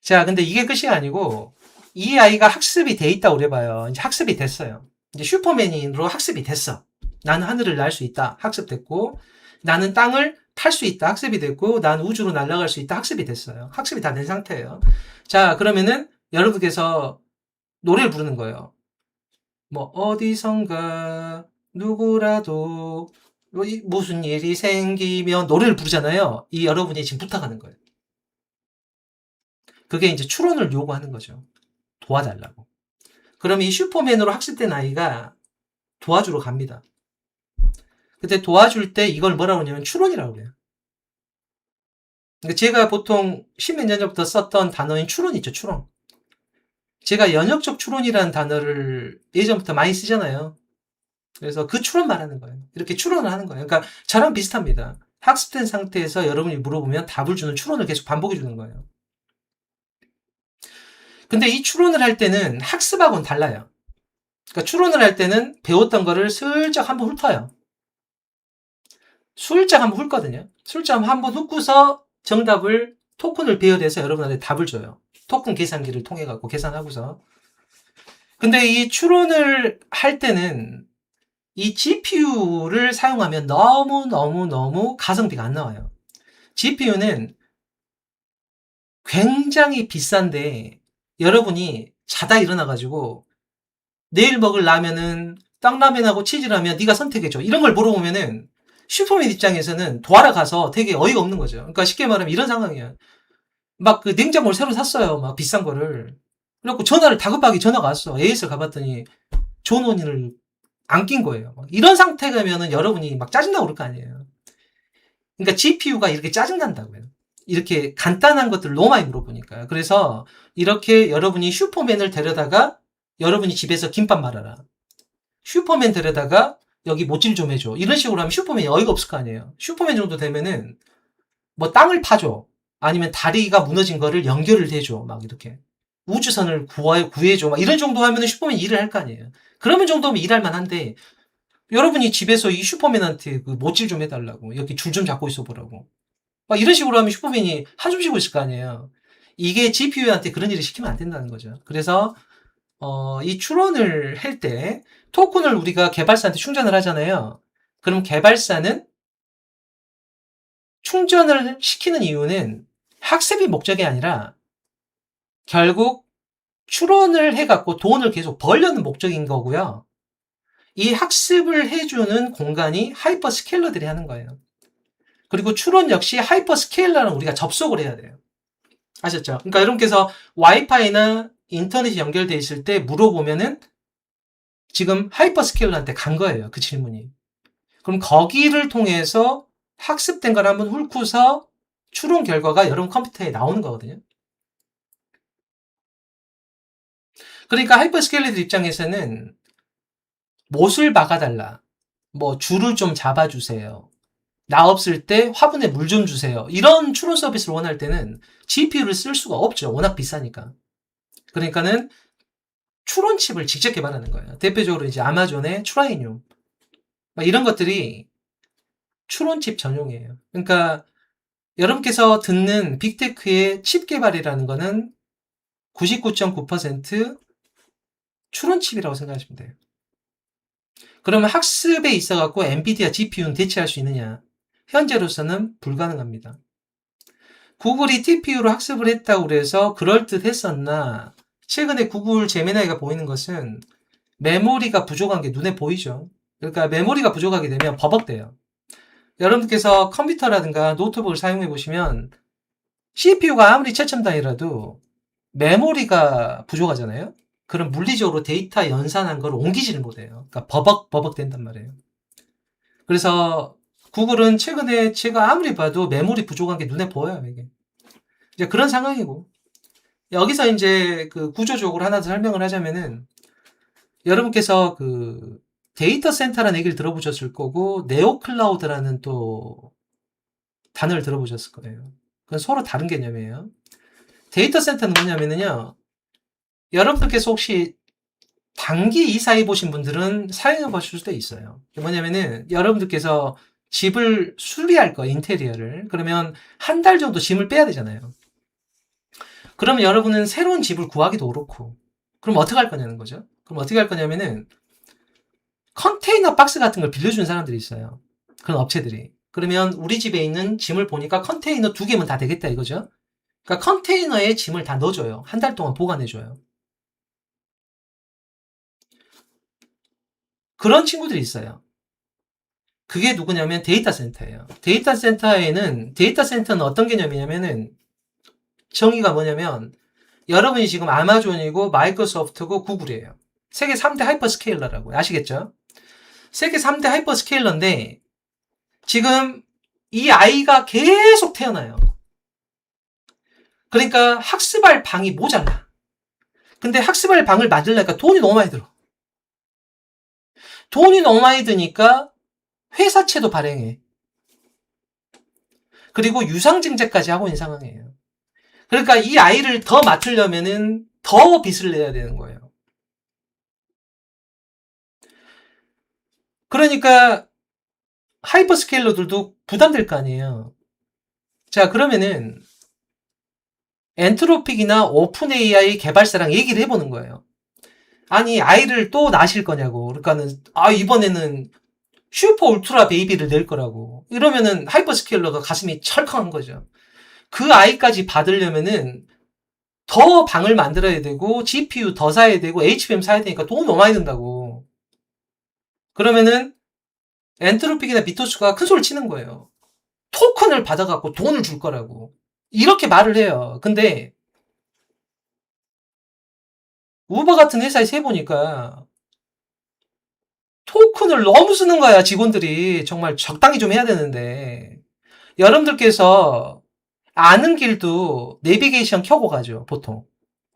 자, 근데 이게 끝이 아니고 이 아이가 학습이 돼 있다고 그래봐요. 이제 학습이 됐어요. 이제 슈퍼맨으로 학습이 됐어. 나는 하늘을 날 수 있다. 학습됐고 나는 땅을 탈 수 있다. 학습이 됐고 나는 우주로 날아갈 수 있다. 학습이 됐어요. 학습이 다 된 상태예요. 자, 그러면은 여러분께서 노래를 부르는 거예요. 뭐 어디선가 누구라도 무슨 일이 생기면 노래를 부르잖아요. 이 여러분이 지금 부탁하는 거예요. 그게 이제 추론을 요구하는 거죠. 도와달라고. 그럼 이 슈퍼맨으로 학습된 아이가 도와주러 갑니다. 그때 도와줄 때 이걸 뭐라고 하냐면 추론이라고 그래요. 그러니까 제가 보통 십몇 년 전부터 썼던 단어인 추론 있죠, 추론. 제가 연역적 추론이라는 단어를 예전부터 많이 쓰잖아요. 그래서 그 추론 말하는 거예요. 이렇게 추론을 하는 거예요. 그러니까 저랑 비슷합니다. 학습된 상태에서 여러분이 물어보면 답을 주는 추론을 계속 반복해 주는 거예요. 근데 이 추론을 할 때는 학습하고는 달라요. 그러니까 추론을 할 때는 배웠던 거를 슬쩍 한번 훑어요. 슬쩍 한번 훑거든요. 슬쩍 한번 훑고서 정답을 토큰을 배열해서 여러분한테 답을 줘요. 토큰 계산기를 통해 갖고 계산하고서. 근데 이 추론을 할 때는 이 GPU를 사용하면 너무 가성비가 안 나와요. GPU는 굉장히 비싼데 여러분이 자다 일어나가지고 내일 먹을 라면은 떡라면하고 치즈라면 네가 선택해줘. 이런 걸 물어보면은 슈퍼맨 입장에서는 도하러 가서 되게 어이가 없는 거죠. 그러니까 쉽게 말하면 이런 상황이에요. 막 그 냉장고를 새로 샀어요. 막 비싼 거를. 그래갖고 전화를 다급하게 전화가 왔어. AS를 가봤더니 좋은 원인을 안 낀 거예요. 막 이런 상태가면은 여러분이 막 짜증나고 그럴 거 아니에요. 그러니까 GPU가 이렇게 짜증난다고요. 이렇게 간단한 것들을 너무 많이 물어보니까요. 그래서 이렇게 여러분이 슈퍼맨을 데려다가 여러분이 집에서 김밥 말아라. 슈퍼맨 데려다가 여기 못질 좀 해줘. 이런 식으로 하면 슈퍼맨이 어이가 없을 거 아니에요. 슈퍼맨 정도 되면은 뭐 땅을 파줘. 아니면 다리가 무너진 거를 연결을 해줘. 막 이렇게. 우주선을 구해줘. 막 이런 정도 하면은 슈퍼맨이 일을 할 거 아니에요. 그러면 정도면 일할 만한데 여러분이 집에서 이 슈퍼맨한테 그 못질 좀 해달라고. 여기 줄 좀 잡고 있어 보라고. 막 이런 식으로 하면 슈퍼맨이 한숨 쉬고 있을 거 아니에요. 이게 GPU한테 그런 일을 시키면 안 된다는 거죠. 그래서 이 추론을 할 때 토큰을 우리가 개발사한테 충전을 하잖아요. 그럼 개발사는 충전을 시키는 이유는 학습이 목적이 아니라 결국 추론을 해갖고 돈을 계속 벌려는 목적인 거고요. 이 학습을 해주는 공간이 하이퍼 스케일러들이 하는 거예요. 그리고 추론 역시 하이퍼 스케일러랑 우리가 접속을 해야 돼요. 아셨죠? 그러니까 여러분께서 와이파이나 인터넷이 연결돼 있을 때 물어보면은 지금 하이퍼 스케일러한테 간 거예요. 그 질문이. 그럼 거기를 통해서 학습된 걸 한번 훑고서 추론 결과가 여러분 컴퓨터에 나오는 거거든요. 그러니까 하이퍼 스케일러들 입장에서는 못을 박아달라. 뭐 줄을 좀 잡아주세요. 나 없을 때 화분에 물 좀 주세요. 이런 추론 서비스를 원할 때는 GPU를 쓸 수가 없죠. 워낙 비싸니까. 그러니까는 추론칩을 직접 개발하는 거예요. 대표적으로 이제 아마존의 트라이늄. 이런 것들이 추론칩 전용이에요. 그러니까 여러분께서 듣는 빅테크의 칩 개발이라는 거는 99.9% 추론칩이라고 생각하시면 돼요. 그러면 학습에 있어갖고 엔비디아 GPU는 대체할 수 있느냐? 현재로서는 불가능합니다. 구글이 TPU로 학습을 했다고 그래서 그럴듯했었나? 최근에 구글 제미나이가 보이는 것은 메모리가 부족한 게 눈에 보이죠. 그러니까 메모리가 부족하게 되면 버벅대요. 여러분께서 컴퓨터라든가 노트북을 사용해 보시면 CPU가 아무리 최첨단이라도 메모리가 부족하잖아요. 그럼 물리적으로 데이터 연산한 걸 옮기지를 못해요. 그러니까 버벅버벅 된단 말이에요. 그래서 구글은 최근에 제가 아무리 봐도 메모리 부족한 게 눈에 보여요, 이게. 이제 그런 상황이고. 여기서 이제 그 구조적으로 하나 더 설명을 하자면은 여러분께서 그 데이터 센터라는 얘기를 들어보셨을 거고 네오클라우드라는 또 단어를 들어보셨을 거예요. 그건 서로 다른 개념이에요. 데이터 센터는 뭐냐면요. 여러분들께서 혹시 단기 이사해 보신 분들은 사용해 보실 수도 있어요. 뭐냐면은 여러분들께서 집을 수리할 거예요. 인테리어를. 그러면 한 달 정도 짐을 빼야 되잖아요. 그러면 여러분은 새로운 집을 구하기도 그렇고 그럼 어떻게 할 거냐는 거죠. 그럼 어떻게 할 거냐면은 컨테이너 박스 같은 걸 빌려주는 사람들이 있어요. 그런 업체들이. 그러면 우리 집에 있는 짐을 보니까 컨테이너 2개면 다 되겠다 이거죠. 그러니까 컨테이너에 짐을 다 넣어줘요. 한 달 동안 보관해줘요. 그런 친구들이 있어요. 그게 누구냐면 데이터 센터예요. 데이터 센터는 어떤 개념이냐면은 정의가 뭐냐면 여러분이 지금 아마존이고 마이크로소프트고 구글이에요. 세계 3대 하이퍼스케일러라고 아시겠죠? 세계 3대 하이퍼스케일러인데 지금 이 아이가 계속 태어나요. 그러니까 학습할 방이 모자라. 근데 학습할 방을 만들려니까 돈이 너무 많이 들어. 돈이 너무 많이 드니까 회사채도 발행해. 그리고 유상증자까지 하고 있는 상황이에요. 그러니까 이 아이를 더 맞추려면은 더 빚을 내야 되는 거예요. 그러니까 하이퍼스케일러들도 부담될 거 아니에요. 자, 그러면은 엔트로픽이나 오픈 AI 개발사랑 얘기를 해보는 거예요. 아니, 아이를 또 낳으실 거냐고. 그러니까는, 이번에는 슈퍼 울트라 베이비를 낼 거라고. 이러면은 하이퍼스케일러가 가슴이 철컹한 거죠. 그 아이까지 받으려면은 더 방을 만들어야 되고, GPU 더 사야 되고, HBM 사야 되니까 돈 너무 많이 든다고. 그러면은 엔트로픽이나 비토스가 큰 소리를 치는 거예요. 토큰을 받아갖고 돈을 줄 거라고. 이렇게 말을 해요. 근데 우버 같은 회사에 세보니까 토큰을 너무 쓰는 거야, 직원들이. 정말 적당히 좀 해야 되는데. 여러분들께서 아는 길도 내비게이션 켜고 가죠, 보통.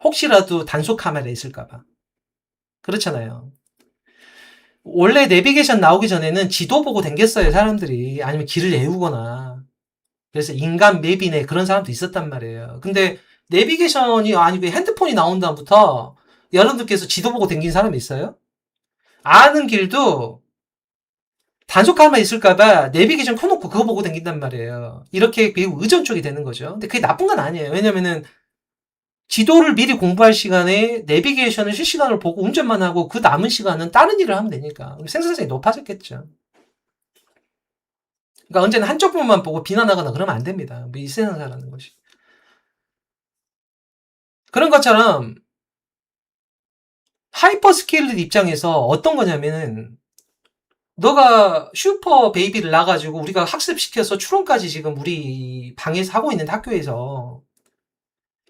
혹시라도 단속 카메라 있을까봐. 그렇잖아요. 원래 내비게이션 나오기 전에는 지도 보고 댕겼어요, 사람들이. 아니면 길을 외우거나. 그래서 인간 맵이네 그런 사람도 있었단 말이에요. 근데 내비게이션이 아니고 핸드폰이 나온 다음부터 여러분들께서 지도 보고 댕긴 사람이 있어요? 아는 길도 단속카드만 있을까봐 내비게이션 켜놓고 그거 보고 다닌단 말이에요. 이렇게 의존 쪽이 되는 거죠. 근데 그게 나쁜 건 아니에요. 왜냐면은 지도를 미리 공부할 시간에 내비게이션을 실시간으로 보고 운전만 하고 그 남은 시간은 다른 일을 하면 되니까 생산성이 높아졌겠죠. 그러니까 언제나 한쪽 부분만 보고 비난하거나 그러면 안 됩니다. 이 세상 살아가는 것이. 그런 것처럼 하이퍼스케일러 입장에서 어떤 거냐면은 너가 슈퍼 베이비를 놔가지고 우리가 학습시켜서 추론까지 지금 우리 방에서 하고 있는 학교에서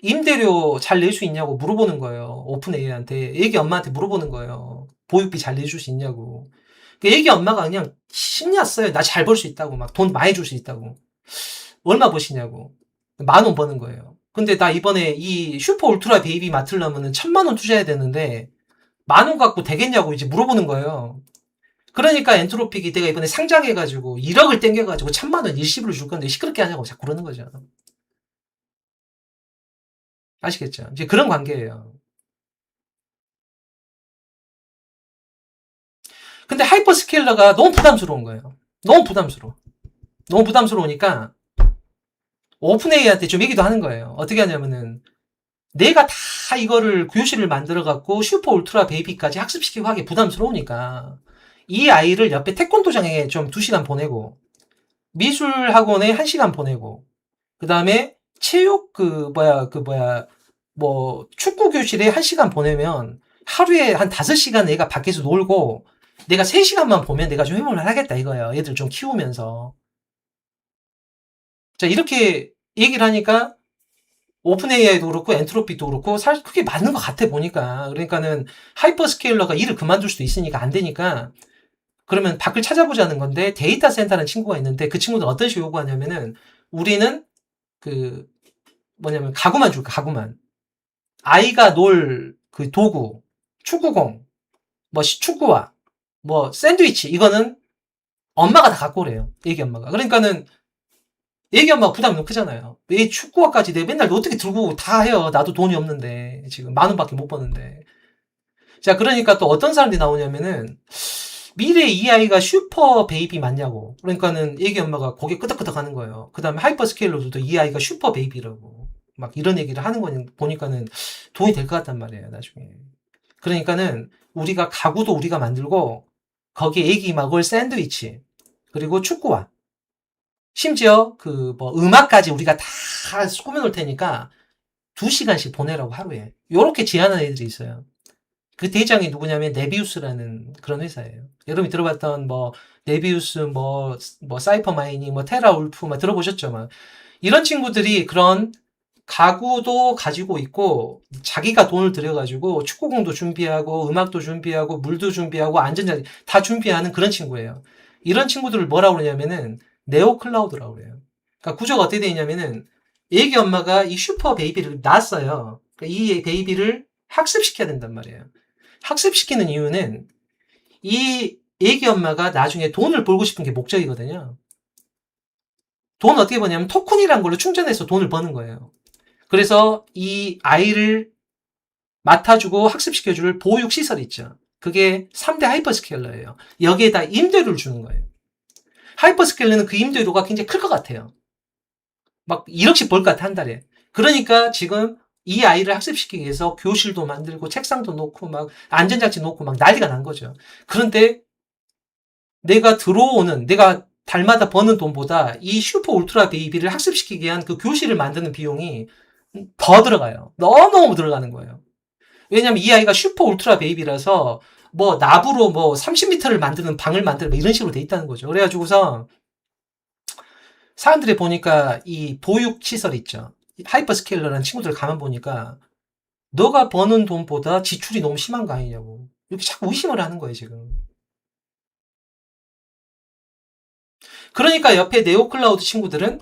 임대료 잘 낼 수 있냐고 물어보는 거예요. 오픈 AI한테. 애기 엄마한테 물어보는 거예요. 보육비 잘 내줄 수 있냐고. 그 애기 엄마가 그냥 신났어요. 나 잘 벌 수 있다고. 막 돈 많이 줄 수 있다고. 얼마 버시냐고. 10,000원 버는 거예요. 근데 나 이번에 이 슈퍼 울트라 베이비 맡으려면은 1,000,000원 투자해야 되는데 10,000원 갖고 되겠냐고 이제 물어보는 거예요. 그러니까 엔트로픽이 내가 이번에 상장해가지고 1억을 땡겨가지고 1,000,000원 일시불로 줄 건데 시끄럽게 하냐고 자꾸 그러는 거죠. 아시겠죠? 이제 그런 관계예요. 근데 하이퍼스케일러가 너무 부담스러운 거예요. 너무 부담스러워. 너무 부담스러우니까 오픈 AI한테 좀 얘기도 하는 거예요. 어떻게 하냐면은 내가 다 이거를 교실을 만들어갖고 슈퍼 울트라 베이비까지 학습시키고 하기 부담스러우니까 이 아이를 옆에 태권도장에 좀 2시간 보내고 미술 학원에 1시간 보내고 그 다음에 체육 뭐 축구 교실에 1시간 보내면 하루에 한 5시간 애가 밖에서 놀고 내가 3시간만 보면 내가 좀 회복을 하겠다 이거예요. 애들 좀 키우면서. 자, 이렇게 얘기를 하니까 오픈 AI도 그렇고 엔트로피도 그렇고 사실 그게 맞는 것 같아 보니까. 그러니까는 하이퍼스케일러가 일을 그만둘 수도 있으니까 안 되니까 그러면 밖을 찾아보자는 건데 데이터 센터라는 친구가 있는데 그 친구는 어떤 식으로 요구하냐면은 우리는 그 뭐냐면 가구만 줄까 가구만. 아이가 놀 그 도구, 축구공, 뭐 축구화, 뭐 샌드위치 이거는 엄마가 다 갖고 오래요. 애기 엄마가. 그러니까는 애기 엄마가 부담이 너무 크잖아요. 애 축구화까지 내가 맨날 어떻게 들고 다 해요. 나도 돈이 없는데 지금 10,000원밖에 못 버는데. 자, 그러니까 또 어떤 사람들이 나오냐면은 미래 이 아이가 슈퍼 베이비 맞냐고. 그러니까는 애기 엄마가 고개 끄덕끄덕 하는 거예요. 그 다음에 하이퍼스케일러들도 이 아이가 슈퍼 베이비라고. 막 이런 얘기를 하는 거 보니까는 돈이 될 것 같단 말이에요, 나중에. 그러니까는 우리가 가구도 우리가 만들고 거기에 애기 먹을 샌드위치 그리고 축구화 심지어 그 뭐 음악까지 우리가 다 꾸며놓을 테니까 2시간씩 보내라고 하루에 요렇게 제안하는 애들이 있어요. 그 대장이 누구냐면 네비우스라는 그런 회사예요. 여러분이 들어봤던 뭐 네비우스 뭐 사이퍼 마이닝 뭐 테라 울프 막 들어보셨죠? 막 이런 친구들이 그런 가구도 가지고 있고 자기가 돈을 들여가지고 축구공도 준비하고 음악도 준비하고 물도 준비하고 안전장치 다 준비하는 그런 친구예요. 이런 친구들을 뭐라고 그러냐면은 네오 클라우드라고 그래요. 그러니까 구조가 어떻게 되어 있냐면은 애기 엄마가 이 슈퍼 베이비를 낳았어요. 그러니까 이 베이비를 학습시켜야 된단 말이에요. 학습시키는 이유는 이 애기 엄마가 나중에 돈을 벌고 싶은 게 목적이거든요. 돈 어떻게 버냐면 토큰이라는 걸로 충전해서 돈을 버는 거예요. 그래서 이 아이를 맡아주고 학습시켜줄 보육시설 있죠. 그게 3대 하이퍼스케일러예요. 여기에다 임대료를 주는 거예요. 하이퍼스케일러는 그 임대료가 굉장히 클 것 같아요. 막 1억씩 벌 것 같아, 한 달에. 그러니까 지금 이 아이를 학습시키기 위해서 교실도 만들고 책상도 놓고 막 안전장치 놓고 막 난리가 난 거죠. 그런데 내가 달마다 버는 돈보다 이 슈퍼 울트라 베이비를 학습시키기 위한 그 교실을 만드는 비용이 더 들어가요. 너무너무 들어가는 거예요. 왜냐면 이 아이가 슈퍼 울트라 베이비라서 뭐 나부로 뭐 30m를 만드는 방을 만들어 뭐 이런 식으로 돼 있다는 거죠. 그래가지고서 사람들이 보니까 이 보육 시설 있죠. 하이퍼스케일러라는 친구들 가만 보니까 너가 버는 돈보다 지출이 너무 심한 거 아니냐고. 이렇게 자꾸 의심을 하는 거예요, 지금. 그러니까 옆에 네오클라우드 친구들은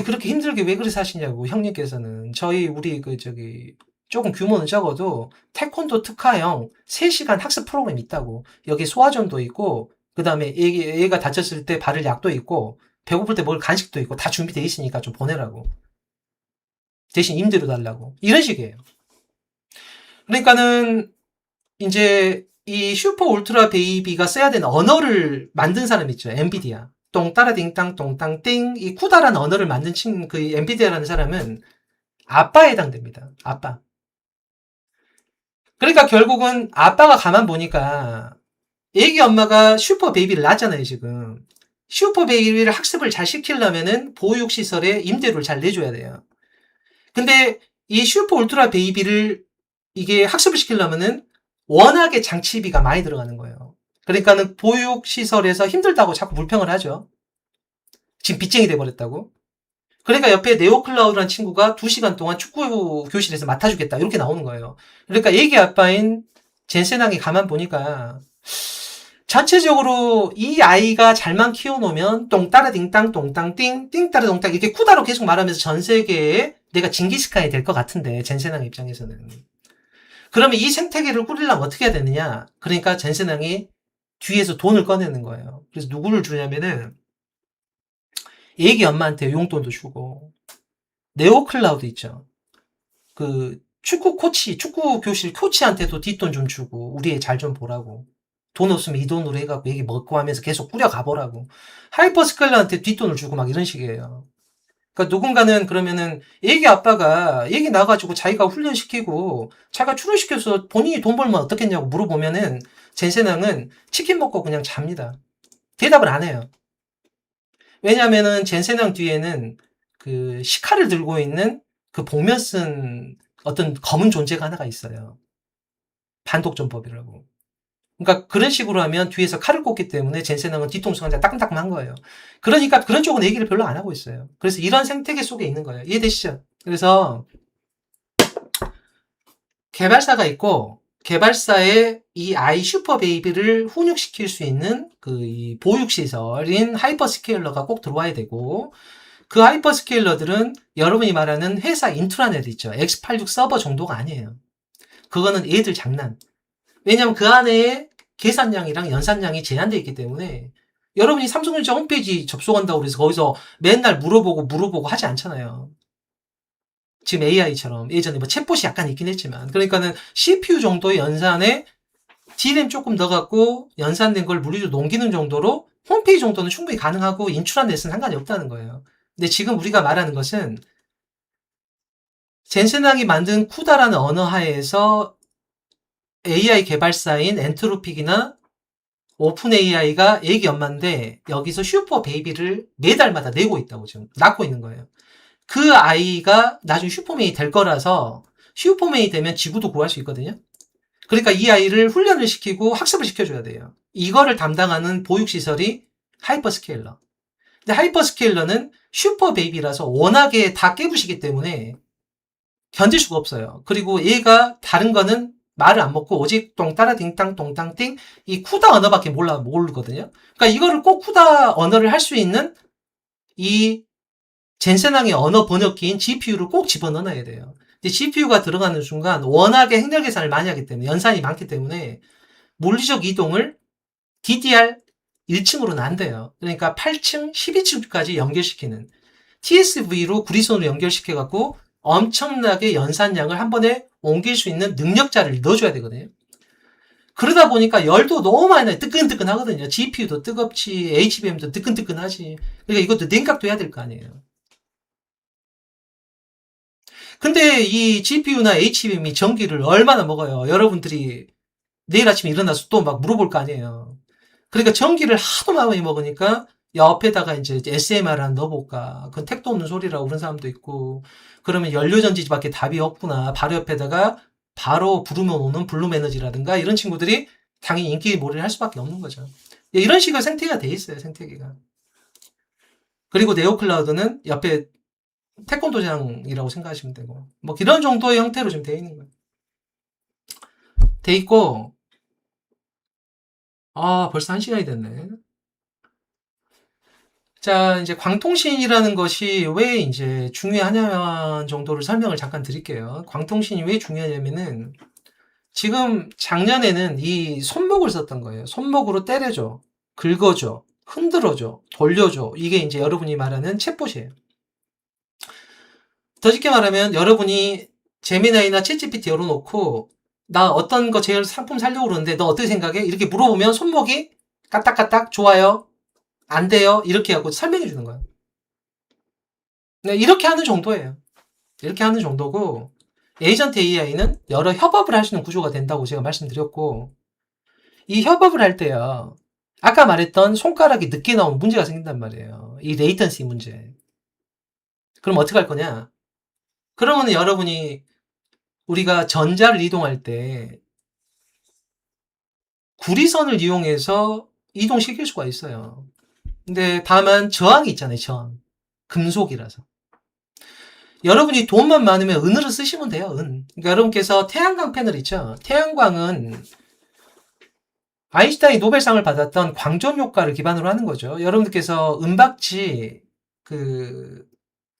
그렇게 힘들게 왜 그래 사시냐고, 형님께서는. 우리 조금 규모는 적어도 태권도 특화형 3시간 학습 프로그램 있다고. 여기 소화전도 있고, 그 다음에 애가 다쳤을 때 바를 약도 있고, 배고플 때 먹을 간식도 있고, 다 준비돼 있으니까 좀 보내라고. 대신 임대료 달라고. 이런 식이에요. 그러니까는, 이제, 이 슈퍼 울트라 베이비가 써야 되는 언어를 만든 사람 있죠. 엔비디아. 똥따라 딩땅 똥땅 띵. 이 쿠다라는 언어를 만든 그 엔비디아라는 사람은 아빠에 해당됩니다. 아빠. 그러니까 결국은 아빠가 가만 보니까 애기 엄마가 슈퍼 베이비를 낳았잖아요, 지금. 슈퍼 베이비를 학습을 잘 시키려면은 보육시설에 임대료를 잘 내줘야 돼요. 근데 이 슈퍼 울트라 베이비를 이게 학습을 시키려면은 워낙에 장치비가 많이 들어가는 거예요. 그러니까는 보육시설에서 힘들다고 자꾸 불평을 하죠. 지금 빚쟁이 돼버렸다고. 그러니까 옆에 네오클라우드라는 친구가 2시간 동안 축구 교실에서 맡아주겠다. 이렇게 나오는 거예요. 그러니까 애기 아빠인 젠세낭이 가만 보니까 전체적으로 이 아이가 잘만 키워놓으면 똥따라 딩땅 똥땅 띵 띵따라 똥땅 이렇게 쿠다로 계속 말하면서 전 세계에 내가 징기스칸이 될 것 같은데 젠세낭 입장에서는 그러면 이 생태계를 꾸리려면 어떻게 해야 되느냐 그러니까 젠세낭이 뒤에서 돈을 꺼내는 거예요. 그래서 누구를 주냐면은 애기 엄마한테 용돈도 주고 네오클라우드 있죠. 그 축구 코치 축구 교실 코치한테도 뒷돈 좀 주고 우리 애 잘 좀 보라고 돈 없으면 이 돈으로 해갖고 얘기 먹고 하면서 계속 꾸려 가보라고. 하이퍼스케일러한테 뒷돈을 주고 막 이런 식이에요. 그러니까 누군가는 그러면은 얘기 아빠가 얘기 나가지고 자기가 훈련시키고 자기가 출연시켜서 본인이 돈 벌면 어떻겠냐고 물어보면은 젠세낭은 치킨 먹고 그냥 잡니다. 대답을 안 해요. 왜냐면은 젠세낭 뒤에는 그 시카를 들고 있는 그 복면 쓴 어떤 검은 존재가 하나가 있어요. 반독점법이라고. 그러니까 그런 식으로 하면 뒤에서 칼을 꽂기 때문에 젠세낭은 뒤통수가 그냥 따끔따끔한 거예요. 그러니까 그런 쪽은 얘기를 별로 안 하고 있어요. 그래서 이런 생태계 속에 있는 거예요. 이해되시죠? 그래서 개발사가 있고 개발사에 이 아이 슈퍼 베이비를 훈육시킬 수 있는 그 이 보육시설인 하이퍼스케일러가 꼭 들어와야 되고 그 하이퍼스케일러들은 여러분이 말하는 회사 인트라넷 있죠. x86 서버 정도가 아니에요. 그거는 애들 장난. 왜냐면 그 안에 계산량이랑 연산량이 제한되어 있기 때문에 여러분이 삼성전자 홈페이지 접속한다고 해서 거기서 맨날 물어보고 하지 않잖아요. 지금 AI처럼 예전에 뭐 챗봇이 약간 있긴 했지만 그러니까는 CPU 정도의 연산에 DRAM 조금 넣어갖고 연산된 걸 물리적으로 넘기는 정도로 홈페이지 정도는 충분히 가능하고 인트라넷은 상관이 없다는 거예요. 근데 지금 우리가 말하는 것은 젠슨항이 만든 쿠다라는 언어 하에서 AI 개발사인 엔트로픽이나 오픈 AI가 애기 엄마인데 여기서 슈퍼 베이비를 매달마다 내고 있다고 지금 낳고 있는 거예요. 그 아이가 나중에 슈퍼맨이 될 거라서 슈퍼맨이 되면 지구도 구할 수 있거든요. 그러니까 이 아이를 훈련을 시키고 학습을 시켜줘야 돼요. 이거를 담당하는 보육시설이 하이퍼스케일러. 근데 하이퍼스케일러는 슈퍼 베이비라서 워낙에 다 깨부시기 때문에 견딜 수가 없어요. 그리고 얘가 다른 거는 말을 안 먹고 오직 똥따라 딩땅 똥땅 띵 이 쿠다 언어밖에 모르거든요. 그러니까 이거를 꼭 쿠다 언어를 할 수 있는 이 젠센항의 언어 번역기인 GPU를 꼭 집어넣어야 돼요. 근데 GPU가 들어가는 순간 워낙에 행렬 계산을 많이 하기 때문에 연산이 많기 때문에 물리적 이동을 DDR 1층으로는 안 돼요. 그러니까 8층, 12층까지 연결시키는 TSV로 구리선으로 연결시켜갖고 엄청나게 연산량을 한 번에 옮길 수 있는 능력자를 넣어줘야 되거든요. 그러다 보니까 열도 너무 많이 나요. 뜨끈뜨끈 하거든요. GPU도 뜨겁지, HBM도 뜨끈뜨끈하지. 그러니까 이것도 냉각도 해야 될 거 아니에요. 근데 이 GPU나 HBM이 전기를 얼마나 먹어요? 여러분들이 내일 아침에 일어나서 또 막 물어볼 거 아니에요. 그러니까 전기를 하도 많이 먹으니까 옆에다가 이제 SMR 을 넣어볼까. 그건 택도 없는 소리라고 그런 사람도 있고. 그러면 연료전지밖에 답이 없구나. 바로 옆에다가 바로 부르면 오는 블룸 에너지라든가 이런 친구들이 당연히 인기몰이를 할 수밖에 없는 거죠. 이런 식으로 생태계가 돼 있어요. 생태계가. 그리고 네오클라우드는 옆에 태권도장이라고 생각하시면 되고 뭐 이런 정도의 형태로 지금 돼 있는 거예요. 돼 있고 벌써 1시간이 됐네. 자, 이제 광통신이라는 것이 왜 이제 중요하냐 정도를 설명을 잠깐 드릴게요. 광통신이 왜 중요하냐면은 지금 작년에는 이 손목을 썼던 거예요. 손목으로 때려줘, 긁어줘, 흔들어줘, 돌려줘. 이게 이제 여러분이 말하는 챗봇이에요. 더 쉽게 말하면 여러분이 제미나이나 챗GPT 열어놓고 나 어떤 거 제일 상품 살려고 그러는데 너 어떻게 생각해? 이렇게 물어보면 손목이 까딱까딱 좋아요, 안 돼요, 이렇게 하고 설명해 주는 거야. 네, 이렇게 하는 정도예요. 이렇게 하는 정도고, 에이전트 AI는 여러 협업을 할 수 있는 구조가 된다고 제가 말씀드렸고, 이 협업을 할 때요, 아까 말했던 손가락이 늦게 나오면 문제가 생긴단 말이에요. 이 레이턴시 문제. 그럼 어떻게 할 거냐? 그러면 여러분이 우리가 전자를 이동할 때 구리선을 이용해서 이동시킬 수가 있어요. 근데 다만 저항이 있잖아요, 저항. 금속이라서. 여러분이 돈만 많으면 은으로 쓰시면 돼요, 은. 그러니까 여러분께서 태양광 패널 있죠? 태양광은 아인슈타인이 노벨상을 받았던 광전 효과를 기반으로 하는 거죠. 여러분들께서 은박지 그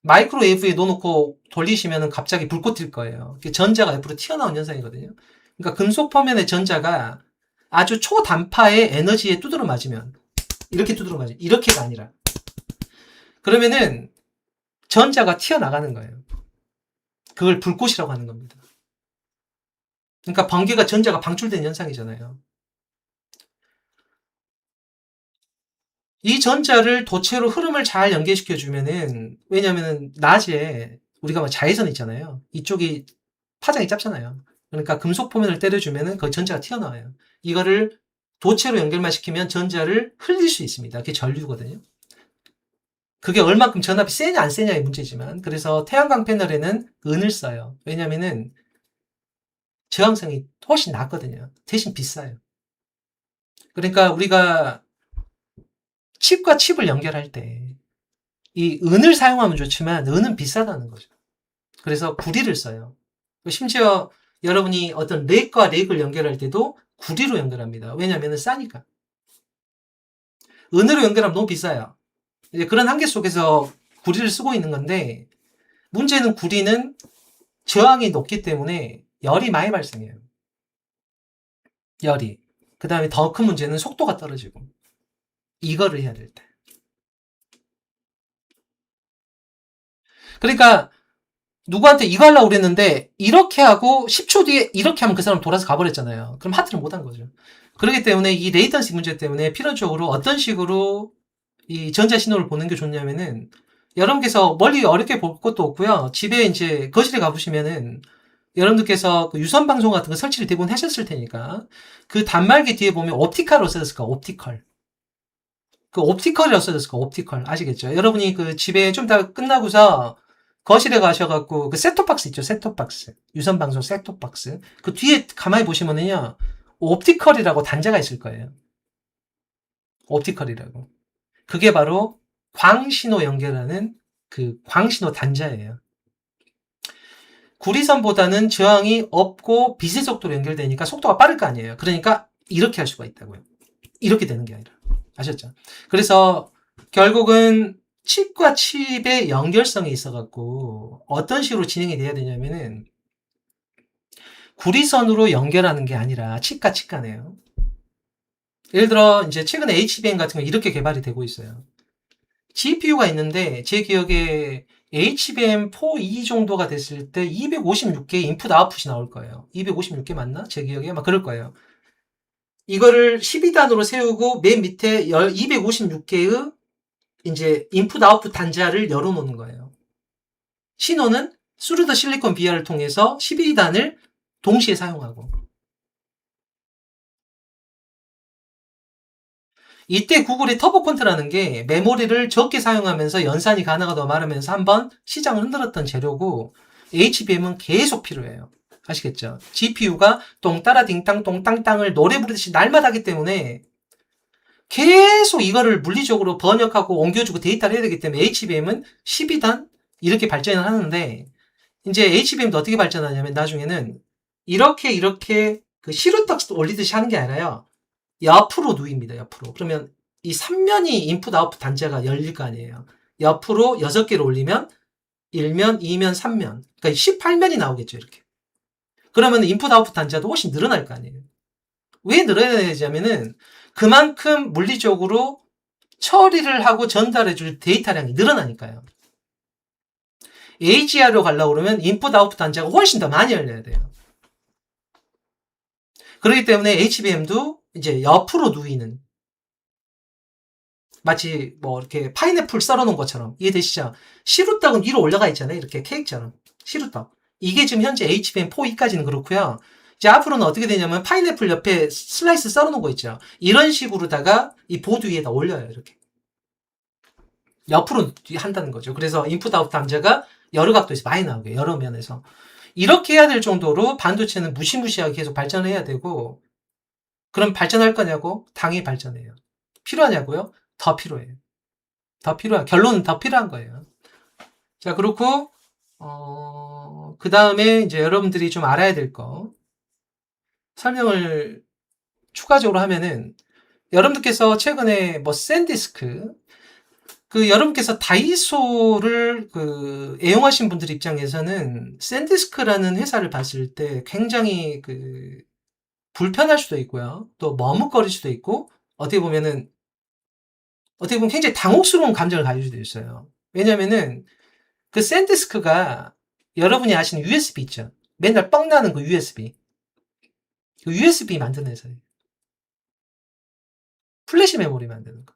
마이크로웨이브에 넣어놓고 돌리시면 갑자기 불꽃 튈 거예요. 전자가 옆으로 튀어나온 현상이거든요. 그러니까 금속 표면의 전자가 아주 초단파의 에너지에 두드러 맞으면, 이렇게 두드러 맞으면, 이렇게가 아니라, 그러면은 전자가 튀어나가는 거예요. 그걸 불꽃이라고 하는 겁니다. 그러니까 번개가 전자가 방출된 현상이잖아요. 이 전자를 도체로 흐름을 잘 연계시켜주면은, 왜냐면은 낮에 우리가 뭐 자외선 있잖아요. 이쪽이 파장이 짧잖아요. 그러니까 금속 표면을 때려주면은 그 전자가 튀어나와요. 이거를 도체로 연결만 시키면 전자를 흘릴 수 있습니다. 그게 전류거든요. 그게 얼만큼 전압이 세냐 안 세냐의 문제지만, 그래서 태양광 패널에는 은을 써요. 왜냐면은 저항성이 훨씬 낮거든요. 대신 비싸요. 그러니까 우리가 칩과 칩을 연결할 때 이 은을 사용하면 좋지만 은은 비싸다는 거죠. 그래서 구리를 써요. 심지어 여러분이 어떤 렉과 렉을 연결할 때도 구리로 연결합니다. 왜냐하면 싸니까. 은으로 연결하면 너무 비싸요. 이제 그런 한계 속에서 구리를 쓰고 있는 건데, 문제는 구리는 저항이 높기 때문에 열이 많이 발생해요. 열이. 그 다음에 더 큰 문제는 속도가 떨어지고. 이거를 해야 될 때. 그러니까 누구한테 이거 하려고 그랬는데 이렇게 하고 10초 뒤에 이렇게 하면 그 사람 돌아서 가버렸잖아요. 그럼 하트를 못 한 거죠. 그렇기 때문에 이 레이턴시 문제 때문에 필연적으로 어떤 식으로 이 전자 신호를 보는 게 좋냐면은, 여러분께서 멀리 어렵게 볼 것도 없고요. 집에 이제 거실에 가보시면은 여러분들께서 그 유선 방송 같은 거 설치를 대부분 하셨을 테니까 그 단말기 뒤에 보면 옵티컬로 써졌을 거야. 옵티컬. 그 옵티컬이라고 써졌을 거야. 옵티컬. 아시겠죠? 여러분이 그 집에 좀 다 끝나고서 거실에 가셔갖고 그 셋톱박스 있죠? 셋톱박스. 유선 방송 셋톱박스. 그 뒤에 가만히 보시면은요, 옵티컬이라고 단자가 있을 거예요. 옵티컬이라고. 그게 바로 광신호 연결하는 그 광신호 단자예요. 구리선보다는 저항이 없고 빛의 속도로 연결되니까 속도가 빠를 거 아니에요. 그러니까 이렇게 할 수가 있다고요. 이렇게 되는 게 아니라. 아셨죠? 그래서 결국은 칩과 칩의 연결성이 있어갖고 어떤 식으로 진행이 돼야 되냐면은, 구리선으로 연결하는 게 아니라 칩과 칩 간에요. 예를 들어 이제 최근에 HBM 같은 거 이렇게 개발이 되고 있어요. GPU가 있는데 제 기억에 HBM4E 정도가 됐을 때 256개의 인풋 아웃풋이 나올 거예요. 256개 맞나? 제 기억에 막 그럴 거예요. 이거를 12단으로 세우고 맨 밑에 256개의 이제 인풋 아웃풋 단자를 열어놓는 거예요. 신호는 스루더 실리콘 비아를 통해서 12단을 동시에 사용하고, 이때 구글의 터보콘트라는 게 메모리를 적게 사용하면서 연산이 가능하다고 말하면서 한번 시장을 흔들었던 재료고, HBM은 계속 필요해요. 아시겠죠? GPU가 똥따라 딩땅 똥땅땅을 노래 부르듯이 날마다 하기 때문에 계속 이거를 물리적으로 번역하고 옮겨주고 데이터를 해야 되기 때문에 HBM은 12단 이렇게 발전을 하는데, 이제 HBM도 어떻게 발전하냐면 나중에는 이렇게 그 시루떡 올리듯이 하는 게 아니라요, 옆으로 누입니다. 옆으로. 그러면 이 3면이 인풋 아웃풋 단자가 열릴 거 아니에요. 옆으로 6개를 올리면 1면, 2면, 3면. 그러니까 18면이 나오겠죠. 이렇게. 그러면 인풋 아웃풋 단자도 훨씬 늘어날 거 아니에요. 왜 늘어야 되냐면은 그만큼 물리적으로 처리를 하고 전달해 줄 데이터량이 늘어나니까요. AGI로 가려고 그러면 인풋 아웃풋 단자가 훨씬 더 많이 열려야 돼요. 그렇기 때문에 HBM도 이제 옆으로 누이는, 마치 뭐 이렇게 파인애플 썰어 놓은 것처럼. 이해되시죠? 시루떡은 위로 올라가 있잖아요. 이렇게 케이크처럼. 시루떡. 이게 지금 현재 HBM4E까지는 그렇고요. 이제 앞으로는 어떻게 되냐면 파인애플 옆에 슬라이스 썰어 놓은 거 있죠. 이런 식으로다가 이 보드 위에다 올려요. 이렇게. 옆으로 한다는 거죠. 그래서 인풋 아웃 단자가 여러 각도에서 많이 나오게, 여러 면에서. 이렇게 해야 될 정도로 반도체는 무시무시하게 계속 발전해야 되고, 그럼 발전할 거냐고? 당연히 발전해요. 필요하냐고요? 더 필요해요. 더 필요한, 결론은 더 필요한 거예요. 자, 그렇고, 그 다음에 이제 여러분들이 좀 알아야 될 거, 설명을 추가적으로 하면은, 여러분들께서 최근에 뭐 샌디스크, 여러분께서 다이소를 애용하신 분들 입장에서는 샌디스크라는 회사를 봤을 때 굉장히 불편할 수도 있고요. 또 머뭇거릴 수도 있고, 어떻게 보면 굉장히 당혹스러운 감정을 가질 수도 있어요. 왜냐면은 그 샌디스크가 여러분이 아시는 USB 있죠? 맨날 뻥 나는 그 USB. 그 USB 만드는 회사예요. 플래시 메모리 만드는 거.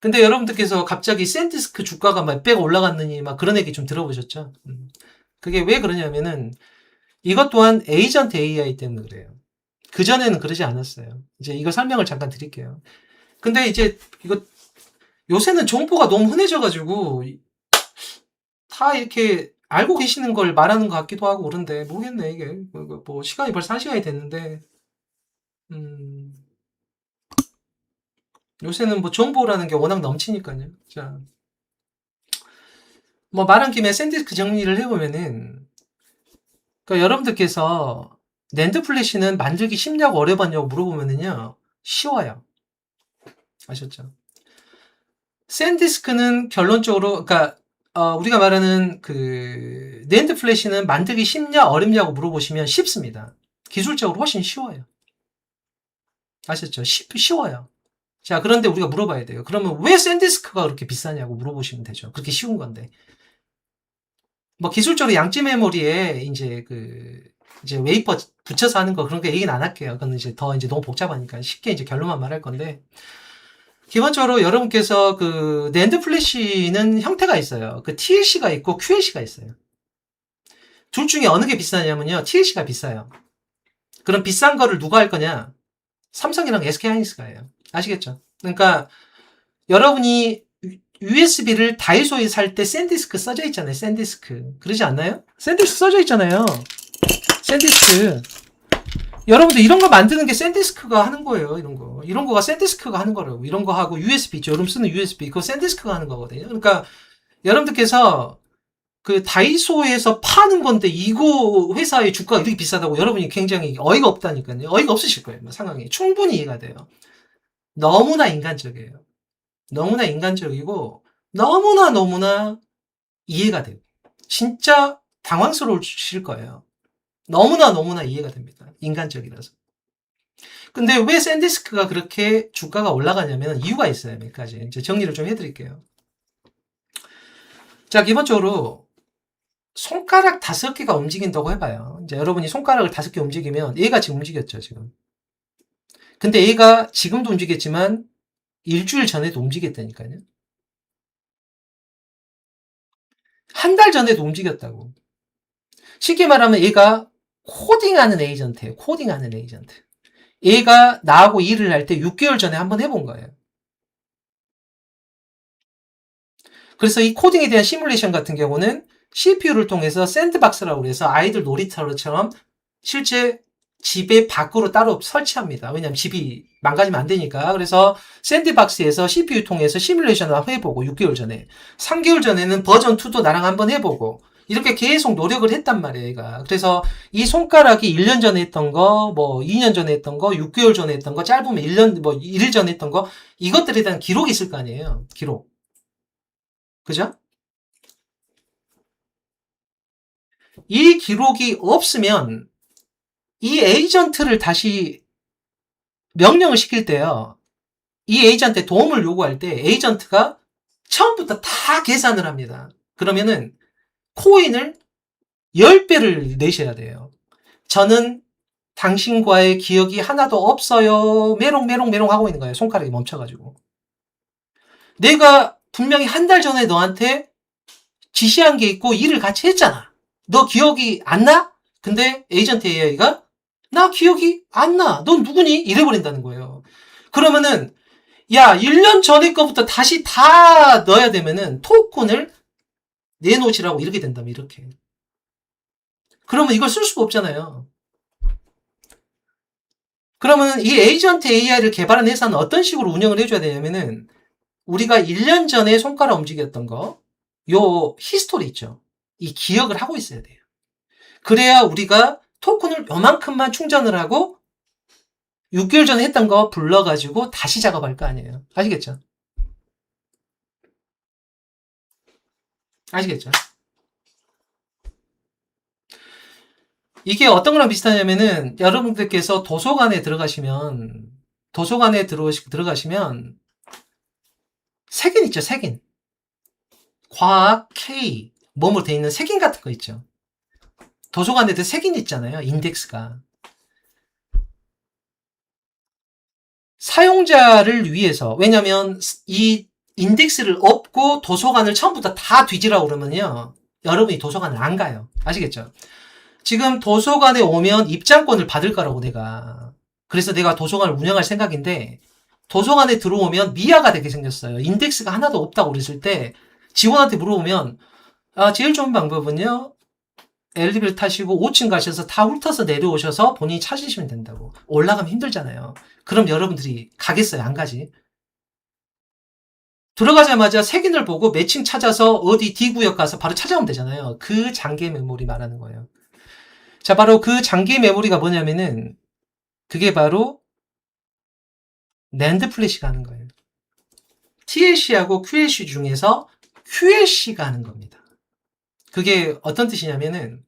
근데 여러분들께서 갑자기 샌디스크 주가가 막 몇 배가 올라갔느니 막 그런 얘기 좀 들어보셨죠? 그게 왜 그러냐면은 이것 또한 에이전트 AI 때문에 그래요. 그전에는 그러지 않았어요. 이제 이거 설명을 잠깐 드릴게요. 근데 이제 이거 요새는 정보가 너무 흔해져가지고 다 이렇게 알고 계시는 걸 말하는 것 같기도 하고 그런데 모르겠네 이게 뭐 시간이 벌써 1시간이 됐는데 음, 요새는 뭐 정보라는 게 워낙 넘치니까요. 자, 뭐 말한 김에 샌디스크 정리를 해보면은 그러니까 여러분들께서 낸드 플래시는 만들기 쉽냐고 어려웠냐고 물어보면은요 쉬워요. 아셨죠? 샌디스크는 결론적으로 그러니까 우리가 말하는 낸드 플래시는 만들기 쉽냐 어렵냐고 물어보시면 쉽습니다. 기술적으로 훨씬 쉬워요. 아셨죠? 쉬워요. 자, 그런데 우리가 물어봐야 돼요. 그러면 왜 샌디스크가 그렇게 비싸냐고 물어보시면 되죠. 그렇게 쉬운 건데. 뭐 기술적으로 양지 메모리에 이제 웨이퍼 붙여서 하는 거 그런 거 얘기는 안 할게요. 그건 이제 너무 복잡하니까 쉽게 이제 결론만 말할 건데. 기본적으로 여러분께서 낸드 플래시는 형태가 있어요. TLC가 있고 QLC가 있어요. 둘 중에 어느 게 비싸냐면요. TLC가 비싸요. 그럼 비싼 거를 누가 할 거냐? 삼성이랑 SK하이닉스가 해요. 아시겠죠? 그러니까 여러분이 USB를 다이소에 살 때 샌디스크 써져 있잖아요. 샌디스크. 그러지 않나요? 샌디스크 써져 있잖아요. 샌디스크. 여러분들 이런 거 만드는 게 샌디스크가 하는 거예요. 이런 거. 이런 거가 샌디스크가 하는 거라고. 이런 거 하고 USB 있죠. 여러분 쓰는 USB. 그거 샌디스크가 하는 거거든요. 그러니까 여러분들께서 다이소에서 파는 건데 이거 회사의 주가가 이렇게 비싸다고 여러분이 굉장히 어이가 없다니까요. 어이가 없으실 거예요. 상황이. 충분히 이해가 돼요. 너무나 인간적이에요. 너무나 인간적이고 너무나 이해가 돼요. 진짜 당황스러우실 거예요. 너무나 이해가 됩니다. 인간적이라서. 근데 왜 샌디스크가 그렇게 주가가 올라가냐면 이유가 있어요. 몇 가지. 이제 정리를 좀 해드릴게요. 자, 기본적으로 손가락 5개가 움직인다고 해봐요. 이제 여러분이 손가락을 5개 움직이면 얘가 지금 움직였죠, 지금. 근데 얘가 지금도 움직였지만 일주일 전에도 움직였다니까요. 한 달 전에도 움직였다고. 쉽게 말하면 얘가 코딩하는 에이전트예요. 코딩하는 에이전트. 얘가 나하고 일을 할 때 6개월 전에 한번 해본 거예요. 그래서 이 코딩에 대한 시뮬레이션 같은 경우는 CPU를 통해서 샌드박스라고 해서 아이들 놀이터처럼 실제 집에 밖으로 따로 설치합니다. 왜냐하면 집이 망가지면 안 되니까. 그래서 샌드박스에서 CPU 통해서 시뮬레이션을 한번 해보고 6개월 전에 3개월 전에는 버전 2도 나랑 한번 해보고 이렇게 계속 노력을 했단 말이에요. 얘가. 그래서 이 손가락이 1년 전에 했던 거, 뭐 2년 전에 했던 거, 6개월 전에 했던 거, 짧으면 1년, 뭐 1일 전에 했던 거 이것들에 대한 기록이 있을 거 아니에요. 기록. 그죠? 이 기록이 없으면 이 에이전트를 다시 명령을 시킬 때요. 이 에이전트에 도움을 요구할 때 에이전트가 처음부터 다 계산을 합니다. 그러면은 코인을 10배를 내셔야 돼요. 저는 당신과의 기억이 하나도 없어요. 메롱메롱메롱 하고 있는 거예요. 손가락이 멈춰가지고. 내가 분명히 한 달 전에 너한테 지시한 게 있고 일을 같이 했잖아. 너 기억이 안 나? 근데 에이전트 AI가 나 기억이 안 나. 넌 누구니? 이래버린다는 거예요. 그러면은 야 1년 전에 거부터 다시 다 넣어야 되면은 토큰을 내놓으시라고 이렇게 된다면 이렇게. 그러면 이걸 쓸 수가 없잖아요. 그러면 이 에이전트 AI를 개발한 회사는 어떤 식으로 운영을 해줘야 되냐면은 우리가 1년 전에 손가락 움직였던 거, 요 히스토리 있죠. 이 기억을 하고 있어야 돼요. 그래야 우리가 토큰을 요만큼만 충전을 하고 6개월 전에 했던 거 불러가지고 다시 작업할 거 아니에요. 아시겠죠? 아시겠죠? 이게 어떤 거랑 비슷하냐면은 여러분들께서 도서관에 들어가시면 색인 있죠, 색인. 과학 K 뭐뭐 돼 있는 색인 같은 거 있죠. 도서관에도 색인 있잖아요. 인덱스가. 사용자를 위해서, 왜냐면 이 인덱스를 업고 도서관을 처음부터 다 뒤지라고 그러면요. 여러분이 도서관을 안 가요. 아시겠죠? 지금 도서관에 오면 입장권을 받을 거라고 내가. 그래서 내가 도서관을 운영할 생각인데 도서관에 들어오면 미아가 되게 생겼어요. 인덱스가 하나도 없다고 그랬을 때 직원한테 물어보면 제일 좋은 방법은요. 엘리베이터 타시고 5층 가셔서 다 훑어서 내려오셔서 본인이 찾으시면 된다고. 올라가면 힘들잖아요. 그럼 여러분들이 가겠어요? 안 가지? 들어가자마자 색인을 보고 매칭 찾아서 어디 D구역 가서 바로 찾아오면 되잖아요. 그 장기 메모리 말하는 거예요. 자, 바로 그 장기 메모리가 뭐냐면은 그게 바로 낸드 플래시가 하는 거예요. TLC하고 QLC 중에서 QLC가 하는 겁니다. 그게 어떤 뜻이냐면은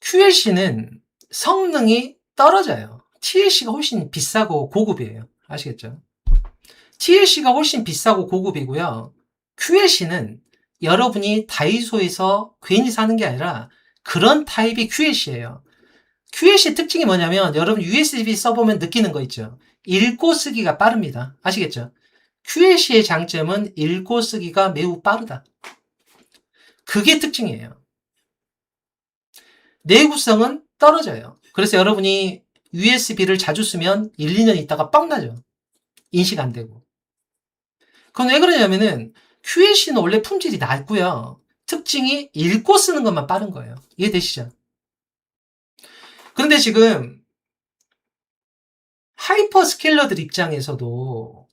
QLC는 성능이 떨어져요. TLC가 훨씬 비싸고 고급이에요. 아시겠죠? TLC가 훨씬 비싸고 고급이고요. QLC는 여러분이 다이소에서 괜히 사는 게 아니라 그런 타입이 QLC예요. QLC 특징이 뭐냐면 여러분 USB 써보면 느끼는 거 있죠. 읽고 쓰기가 빠릅니다. 아시겠죠? QLC의 장점은 읽고 쓰기가 매우 빠르다. 그게 특징이에요. 내구성은 떨어져요. 그래서 여러분이 USB를 자주 쓰면 1, 2년 있다가 뻥 나죠. 인식 안 되고. 그건 왜 그러냐면은 QLC는 원래 품질이 낮고요. 특징이 읽고 쓰는 것만 빠른 거예요. 이해되시죠? 그런데 지금 하이퍼스케일러들 입장에서도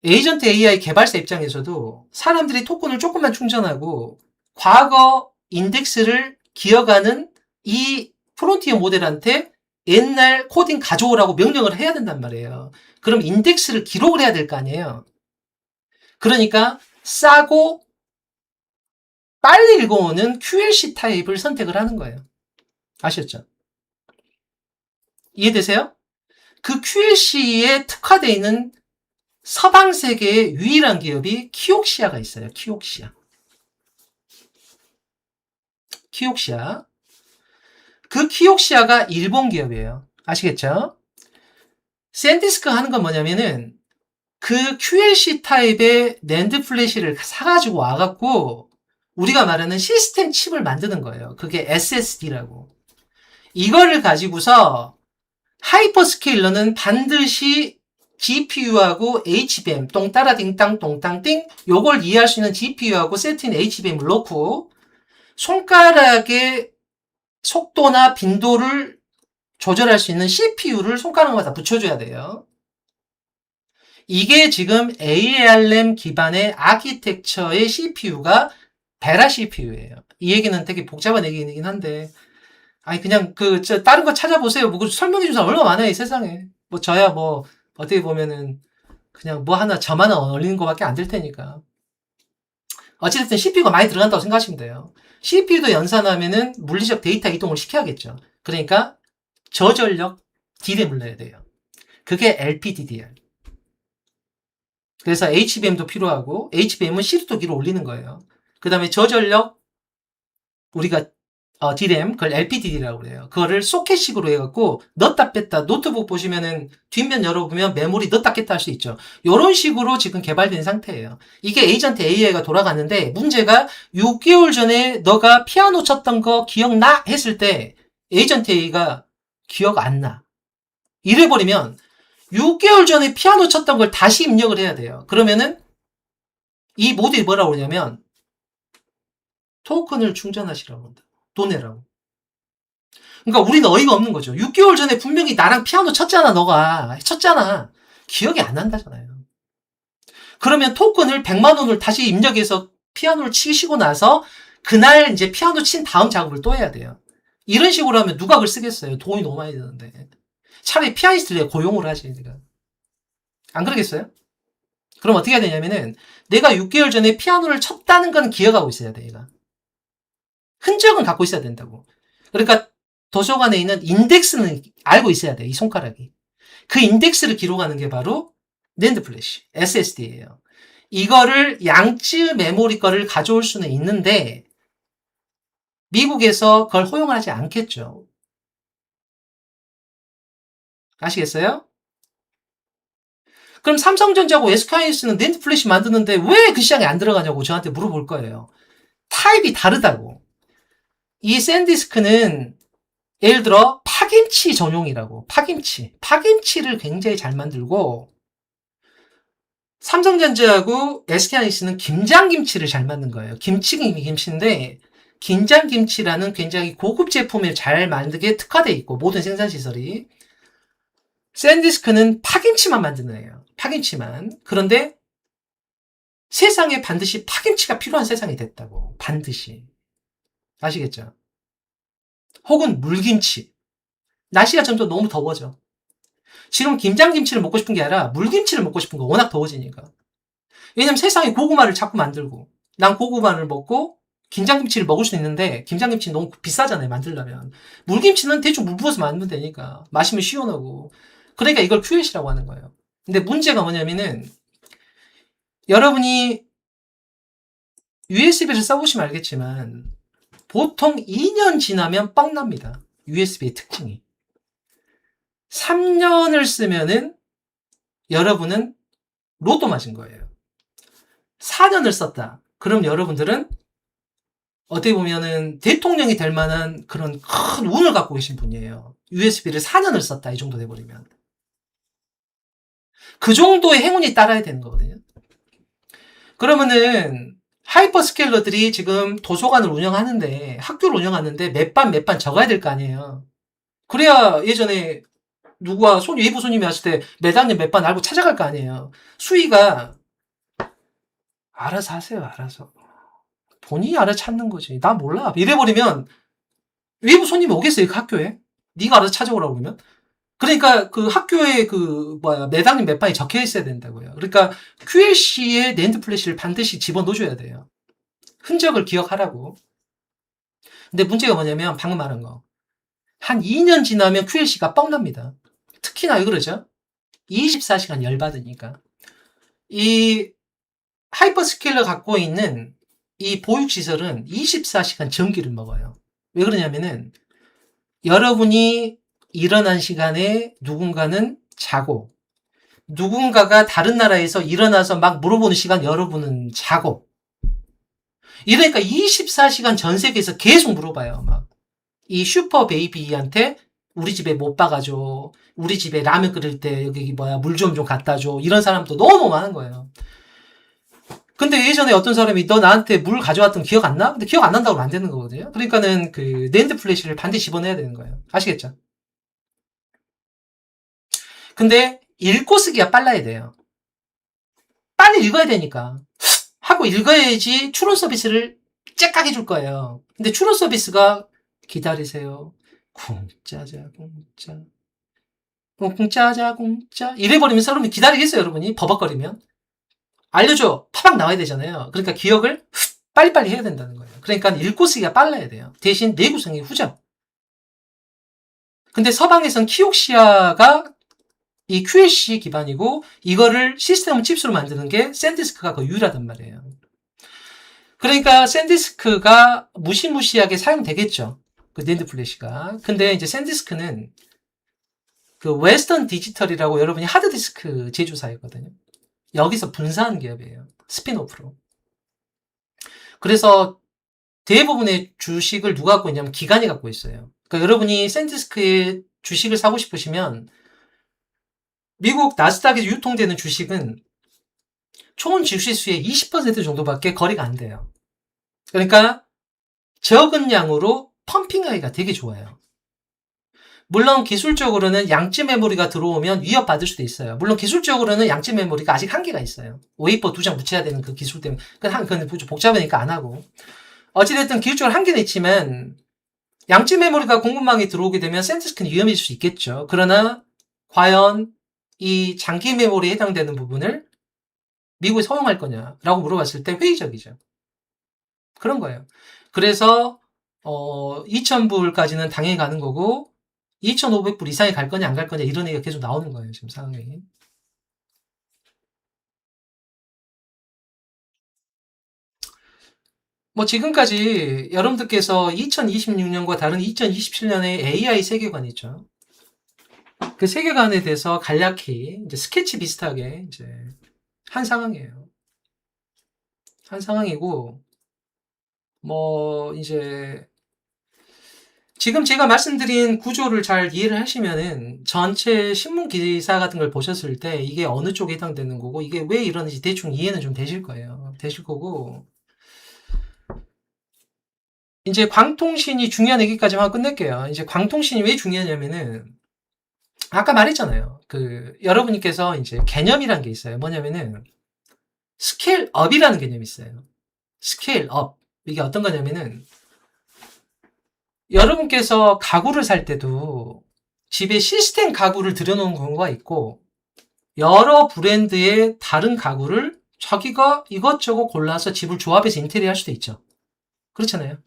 에이전트 AI 개발사 입장에서도 사람들이 토큰을 조금만 충전하고 과거 인덱스를 기어가는 이 프론티어 모델한테 옛날 코딩 가져오라고 명령을 해야 된단 말이에요. 그럼 인덱스를 기록을 해야 될 거 아니에요. 그러니까 싸고 빨리 읽어오는 QLC 타입을 선택을 하는 거예요. 아셨죠? 이해되세요? 그 QLC에 특화되어 있는 서방 세계의 유일한 기업이 키옥시아가 있어요. 키옥시아. 그 키옥시아가 일본 기업이에요. 아시겠죠? 샌디스크 하는 건 뭐냐면은 그 QLC 타입의 낸드 플래시를 사가지고 와갖고 우리가 말하는 시스템 칩을 만드는 거예요. 그게 SSD라고. 이거를 가지고서 하이퍼스케일러는 반드시 GPU하고 HBM, 똥따라딩땅 똥땅띵 요걸 이해할 수 있는 GPU하고 세트인 HBM을 넣고 손가락의 속도나 빈도를 조절할 수 있는 CPU를 손가락마다 붙여줘야 돼요. 이게 지금 ARM 기반의 아키텍처의 CPU가 베라 CPU예요. 이 얘기는 되게 복잡한 얘기이긴 한데 아니 그냥 다른 거 찾아보세요. 뭐 설명해 주는 사람 얼마나 많아요 이 세상에. 뭐 저야 뭐 어떻게 보면은 그냥 뭐 하나 점 하나 올리는 거밖에 안 될 테니까. 어찌됐든 CPU가 많이 들어간다고 생각하시면 돼요. CPU도 연산하면은 물리적 데이터 이동을 시켜야겠죠. 그러니까 저전력 DRAM을 넣어야 돼요. 그게 LPDDR. 그래서 HBM도 필요하고 HBM은 시프트기로 올리는 거예요. 그 다음에 저전력 우리가 DRAM 그걸 LPDD라고 그래요. 그거를 소켓식으로 해갖고 넣었다 뺐다 노트북 보시면은 뒷면 열어보면 메모리 넣었다 뺐다 할 수 있죠. 이런 식으로 지금 개발된 상태예요. 이게 에이전트 AI가 돌아가는데 문제가 6개월 전에 너가 피아노 쳤던 거 기억나? 했을 때 에이전트 AI가 기억 안 나. 이래버리면 6개월 전에 피아노 쳤던 걸 다시 입력을 해야 돼요. 그러면은 이 모듈이 뭐라고 그러냐면 토큰을 충전하시라고 한다. 돈 내라고. 그러니까 우리는 어이가 없는 거죠. 6개월 전에 분명히 나랑 피아노 쳤잖아, 너가. 쳤잖아. 기억이 안 난다잖아요. 그러면 토큰을 100만 원을 다시 입력해서 피아노를 치시고 나서 그날 이제 피아노 친 다음 작업을 또 해야 돼요. 이런 식으로 하면 누가 그걸 쓰겠어요? 돈이 너무 많이 드는데. 차라리 피아니스트를 고용을 하지, 내가. 안 그러겠어요? 그럼 어떻게 해야 되냐면은 내가 6개월 전에 피아노를 쳤다는 건 기억하고 있어야 돼, 얘가. 흔적은 갖고 있어야 된다고. 그러니까 도서관에 있는 인덱스는 알고 있어야 돼, 이 손가락이. 그 인덱스를 기록하는 게 바로 낸드 플래시, SSD예요. 이거를 양쯔 메모리 거를 가져올 수는 있는데 미국에서 그걸 허용하지 않겠죠. 아시겠어요? 그럼 삼성전자하고 SK하이닉스는 낸드 플래시 만드는데 왜 그 시장에 안 들어가냐고 저한테 물어볼 거예요. 타입이 다르다고. 이 샌디스크는 예를 들어 파김치 전용이라고. 파김치를 굉장히 잘 만들고 삼성전자하고 SK하이닉스는 김장김치를 잘 만든 거예요. 김치인데 김장김치라는 굉장히 고급 제품을 잘 만들게 특화되어 있고 모든 생산시설이. 샌디스크는 파김치만 만드는 애예요. 파김치만. 그런데 세상에 반드시 파김치가 필요한 세상이 됐다고. 반드시. 아시겠죠? 혹은 물김치. 날씨가 점점 너무 더워져. 지금 김장김치를 먹고 싶은 게 아니라 물김치를 먹고 싶은 거. 워낙 더워지니까. 왜냐면 세상에 고구마를 자꾸 만들고 난 고구마를 먹고 김장김치를 먹을 수 있는데 김장김치는 너무 비싸잖아요, 만들려면. 물김치는 대충 물 부어서 만들면 되니까 마시면 시원하고. 그러니까 이걸 QLC라고 하는 거예요. 근데 문제가 뭐냐면은 여러분이 USB를 써보시면 알겠지만 보통 2년 지나면 뻥납니다. USB의 특징이. 3년을 쓰면은 여러분은 로또 맞은 거예요. 4년을 썼다. 그럼 여러분들은 어떻게 보면은 대통령이 될 만한 그런 큰 운을 갖고 계신 분이에요. USB를 4년을 썼다. 이 정도 돼버리면. 그 정도의 행운이 따라야 되는 거거든요. 그러면은 하이퍼스케일러들이 지금 도서관을 운영하는데 학교를 운영하는데 몇 반 적어야 될 거 아니에요. 그래야 예전에 누가 외부 손님이 왔을 때 매장님 몇 반 알고 찾아갈 거 아니에요. 수위가 알아서 하세요. 알아서. 본인이 알아서 찾는 거지. 나 몰라. 이래버리면 외부 손님이 오겠어요. 그 학교에. 네가 알아서 찾아오라고 그러면. 그러니까 그 학교에 매장님 몇 반이 적혀 있어야 된다고요. 그러니까 QLC에 낸드 플래시를 반드시 집어넣어줘야 돼요. 흔적을 기억하라고. 근데 문제가 뭐냐면 방금 말한 거. 한 2년 지나면 QLC가 뻥납니다. 특히나 왜 그러죠? 24시간 열받으니까. 이 하이퍼스케일러 갖고 있는 이 보육시설은 24시간 전기를 먹어요. 왜 그러냐면은 여러분이 일어난 시간에 누군가는 자고 누군가가 다른 나라에서 일어나서 막 물어보는 시간 여러분은 자고 이러니까 24시간 전 세계에서 계속 물어봐요. 막 이 슈퍼 베이비한테 우리 집에 못 박아줘. 우리 집에 라면 끓일 때 여기 물 좀 갖다 줘. 이런 사람도 너무 많은 거예요. 근데 예전에 어떤 사람이 너 나한테 물 가져왔던 기억 안 나? 근데 기억 안 난다고 하면 안 되는 거거든요. 그러니까는 그 낸드 플래시를 반드시 집어내야 되는 거예요. 아시겠죠? 근데 읽고 쓰기가 빨라야 돼요. 빨리 읽어야 되니까. 하고 읽어야지 추론 서비스를 째깍 해줄 거예요. 근데 추론 서비스가 기다리세요. 공짜자 공짜. 공짜자 공짜. 이래버리면 사람이 기다리겠어요, 여러분이? 버벅거리면. 알려줘. 파박 나와야 되잖아요. 그러니까 기억을 빨리빨리 해야 된다는 거예요. 그러니까 읽고 쓰기가 빨라야 돼요. 대신 내구성이 후져. 근데 서방에선 키옥시아가 이 QLC 기반이고 이거를 시스템 칩스로 만드는 게 샌디스크가 거의 유일하단 말이에요. 그러니까 샌디스크가 무시무시하게 사용되겠죠. 그 낸드 플래시가. 근데 이제 샌디스크는 그 웨스턴 디지털이라고 여러분이 하드디스크 제조사이거든요. 여기서 분사한 기업이에요. 스핀오프로. 그래서 대부분의 주식을 누가 갖고 있냐면 기관이 갖고 있어요. 그러니까 여러분이 샌디스크의 주식을 사고 싶으시면 미국 나스닥에 유통되는 주식은 총 주식수의 20% 정도밖에 거래가 안 돼요. 그러니까 적은 양으로 펌핑하기가 되게 좋아요. 물론 기술적으로는 양지 메모리가 들어오면 위협받을 수도 있어요. 물론 기술적으로는 양지 메모리가 아직 한계가 있어요. 웨이퍼 2장 붙여야 되는 그 기술 때문에. 그건 복잡하니까 안 하고. 어찌됐든 기술적으로 한계는 있지만 양지 메모리가 공급망에 들어오게 되면 샌디스크는 위험해질 수 있겠죠. 그러나 과연 이 장기 메모리에 해당되는 부분을 미국에 허용할 거냐라고 물어봤을 때 회의적이죠. 그런 거예요. 그래서 2,000불까지는 당연히 가는 거고 2,500불 이상이 갈 거냐 안 갈 거냐 이런 얘기가 계속 나오는 거예요. 지금 상황이. 뭐 지금까지 여러분들께서 2026년과 다른 2027년의 AI 세계관이 있죠. 그 세계관에 대해서 간략히 이제 스케치 비슷하게 이제 한 상황이에요. 한 상황이고 뭐 이제 지금 제가 말씀드린 구조를 잘 이해를 하시면은 전체 신문 기사 같은 걸 보셨을 때 이게 어느 쪽에 해당되는 거고 이게 왜 이러는지 대충 이해는 좀 되실 거예요. 되실 거고 이제 광통신이 중요한 얘기까지만 하고 끝낼게요. 이제 광통신이 왜 중요하냐면은 아까 말했잖아요. 그 여러분께서 이제 개념이란 게 있어요. 뭐냐면은 스케일업이라는 개념이 있어요. 스케일업. 이게 어떤 거냐면은 여러분께서 가구를 살 때도 집에 시스템 가구를 들여놓은 경우가 있고 여러 브랜드의 다른 가구를 자기가 이것저것 골라서 집을 조합해서 인테리어 할 수도 있죠. 그렇잖아요.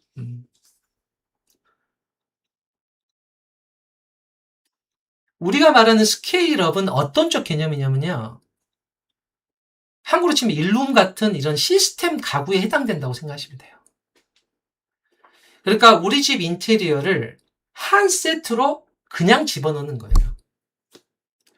우리가 말하는 스케일업은 어떤 쪽 개념이냐면요. 한국으로 치면 일룸 같은 이런 시스템 가구에 해당된다고 생각하시면 돼요. 그러니까 우리 집 인테리어를 한 세트로 그냥 집어넣는 거예요.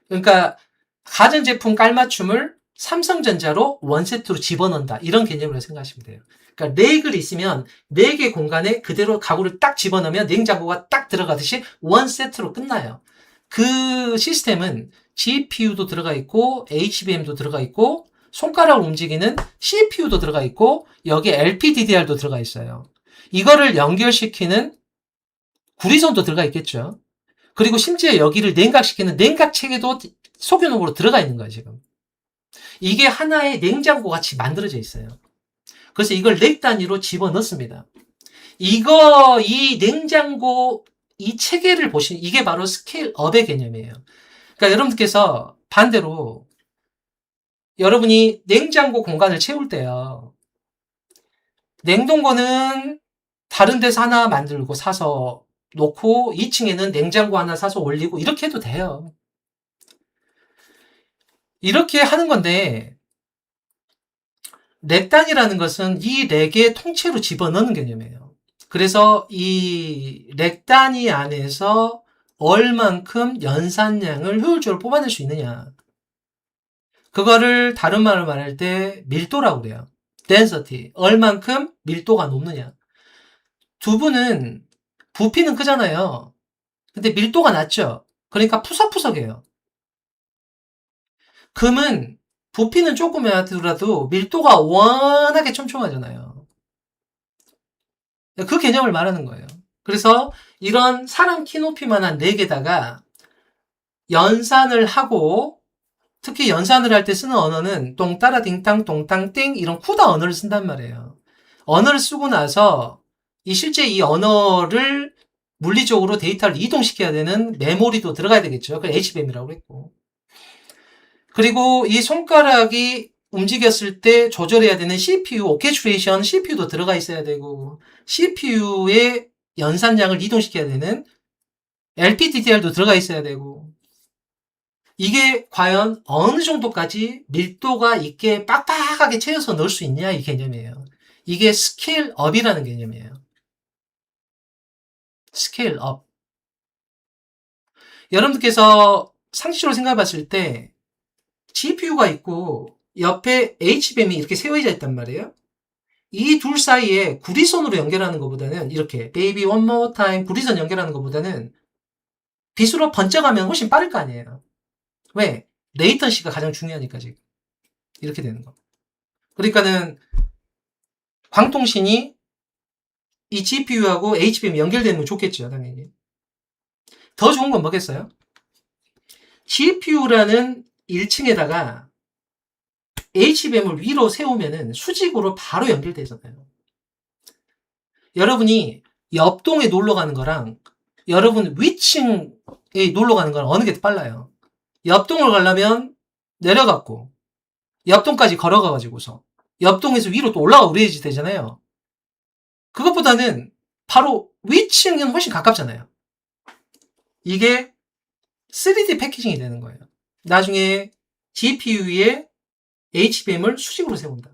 그러니까 가전제품 깔맞춤을 삼성전자로 원세트로 집어넣는다. 이런 개념으로 생각하시면 돼요. 그러니까 렉을 있으면 4개 공간에 그대로 가구를 딱 집어넣으면 냉장고가 딱 들어가듯이 원세트로 끝나요. 그 시스템은 GPU도 들어가 있고 HBM도 들어가 있고 손가락을 움직이는 CPU도 들어가 있고 여기에 LPDDR도 들어가 있어요. 이거를 연결시키는 구리선도 들어가 있겠죠. 그리고 심지어 여기를 냉각시키는 냉각 체계도 소규모로 들어가 있는 거예요, 지금. 이게 하나의 냉장고 같이 만들어져 있어요. 그래서 이걸 렉 단위로 집어넣습니다. 이 냉장고, 이 체계를 보시면 이게 바로 스케일업의 개념이에요. 그러니까 여러분들께서 반대로 여러분이 냉장고 공간을 채울 때요. 냉동고는 다른 데서 하나 만들고 사서 놓고 2층에는 냉장고 하나 사서 올리고 이렇게 해도 돼요. 이렇게 하는 건데 렉단이라는 것은 이 렉의 통째로 집어넣는 개념이에요. 그래서 이 렉단위 안에서 얼만큼 연산량을 효율적으로 뽑아낼 수 있느냐. 그거를 다른 말로 말할 때 밀도라고 그래요. density. 얼만큼 밀도가 높느냐. 두부는 부피는 크잖아요. 근데 밀도가 낮죠. 그러니까 푸석푸석해요. 금은 부피는 조금이라도 밀도가 워낙에 촘촘하잖아요. 그 개념을 말하는 거예요. 그래서 이런 사람 키 높이만한 렉에다가 연산을 하고 특히 연산을 할 때 쓰는 언어는 똥따라 딩땅 똥땅 땡 이런 쿠다 언어를 쓴단 말이에요. 언어를 쓰고 나서 실제 이 언어를 물리적으로 데이터를 이동시켜야 되는 메모리도 들어가야 되겠죠. 그걸 HBM이라고 했고. 그리고 이 손가락이 움직였을 때 조절해야 되는 CPU, 오케스트레이션 CPU도 들어가 있어야 되고 CPU의 연산량을 이동시켜야 되는 LPDDR도 들어가 있어야 되고 이게 과연 어느 정도까지 밀도가 있게 빡빡하게 채워서 넣을 수 있냐 이 개념이에요. 이게 스케일업이라는 개념이에요. 스케일업. 여러분들께서 상식적으로 생각해 봤을 때 GPU가 있고 옆에 HBM이 이렇게 세워져 있단 말이에요. 이 둘 사이에 구리선으로 연결하는 것보다는 이렇게 베이비 원 모어 타임 구리선 연결하는 것보다는 빛으로 번쩍하면 훨씬 빠를 거 아니에요. 왜? 레이턴시가 가장 중요하니까 지금 이렇게 되는 거. 그러니까는 광통신이 이 GPU하고 HBM 연결되는 건 좋겠죠, 당연히. 더 좋은 건 뭐겠어요? GPU라는 1층에다가 HBM을 위로 세우면은 수직으로 바로 연결되잖아요. 여러분이 옆동에 놀러 가는 거랑 여러분 위층에 놀러 가는 거랑 어느 게 더 빨라요? 옆동을 가려면 내려갔고 옆동까지 걸어가가지고서 옆동에서 위로 또 올라가고 그래야지 되잖아요. 그것보다는 바로 위층은 훨씬 가깝잖아요. 이게 3D 패키징이 되는 거예요. 나중에 GPU에 HBM을 수직으로 세운다.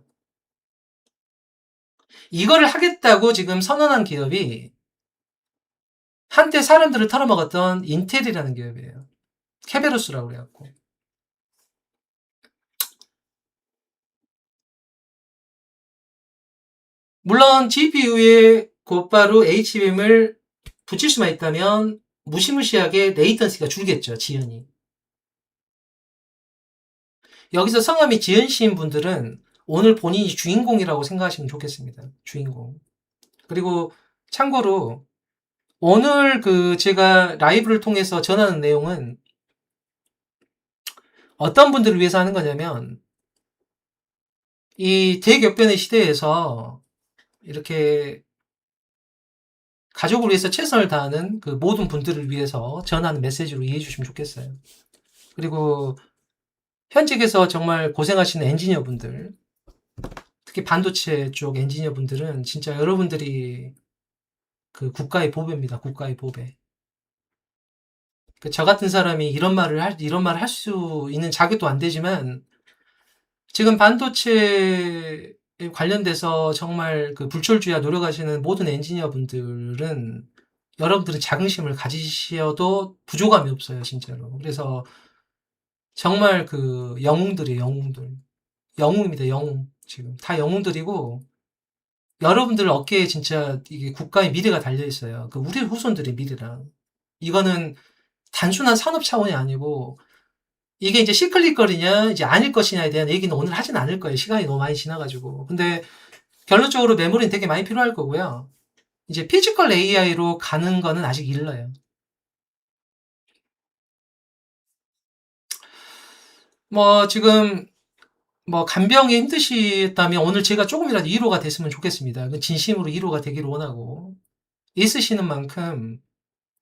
이거를 하겠다고 지금 선언한 기업이 한때 사람들을 털어먹었던 인텔이라는 기업이에요. 케베로스라고 그래갖고. 물론 GPU에 곧바로 HBM을 붙일 수만 있다면 무시무시하게 레이턴시가 줄겠죠, 지연이. 여기서 성함이 지연 씨인 분들은 오늘 본인이 주인공이라고 생각하시면 좋겠습니다. 주인공. 그리고 참고로 오늘 제가 라이브를 통해서 전하는 내용은 어떤 분들을 위해서 하는 거냐면 이 대격변의 시대에서 이렇게 가족을 위해서 최선을 다하는 그 모든 분들을 위해서 전하는 메시지로 이해해 주시면 좋겠어요. 그리고 현직에서 정말 고생하시는 엔지니어분들, 특히 반도체 쪽 엔지니어분들은 진짜 여러분들이 그 국가의 보배입니다. 국가의 보배. 저 같은 사람이 이런 말을 할 수 있는 자격도 안 되지만 지금 반도체 관련돼서 정말 그 불철주야 노력하시는 모든 엔지니어 분들은 여러분들은 자긍심을 가지셔도 부족함이 없어요, 진짜로. 그래서 정말 그 영웅들이에요, 영웅들. 영웅입니다, 영웅. 지금 다 영웅들이고 여러분들 어깨에 진짜 이게 국가의 미래가 달려 있어요. 그 우리 후손들의 미래랑. 이거는 단순한 산업 차원이 아니고 이게 이제 시클리컬이냐 이제 아닐 것이냐에 대한 얘기는 오늘 하진 않을 거예요. 시간이 너무 많이 지나가지고. 근데 결론적으로 메모리는 되게 많이 필요할 거고요. 이제 피지컬 AI로 가는 거는 아직 일러요. 뭐 지금 뭐 간병이 힘드시다면 오늘 제가 조금이라도 위로가 됐으면 좋겠습니다. 진심으로 위로가 되기를 원하고 있으시는 만큼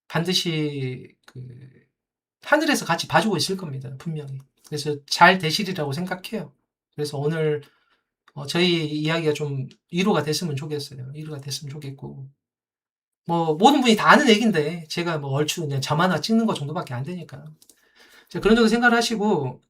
반드시 하늘에서 같이 봐주고 있을 겁니다. 분명히. 그래서 잘 되시리라고 생각해요. 그래서 오늘 저희 이야기가 좀 위로가 됐으면 좋겠어요. 위로가 됐으면 좋겠고. 뭐, 모든 분이 다 아는 얘기인데, 제가 뭐 얼추 그냥 점 하나 찍는 것 정도밖에 안 되니까. 그런 정도 생각을 하시고,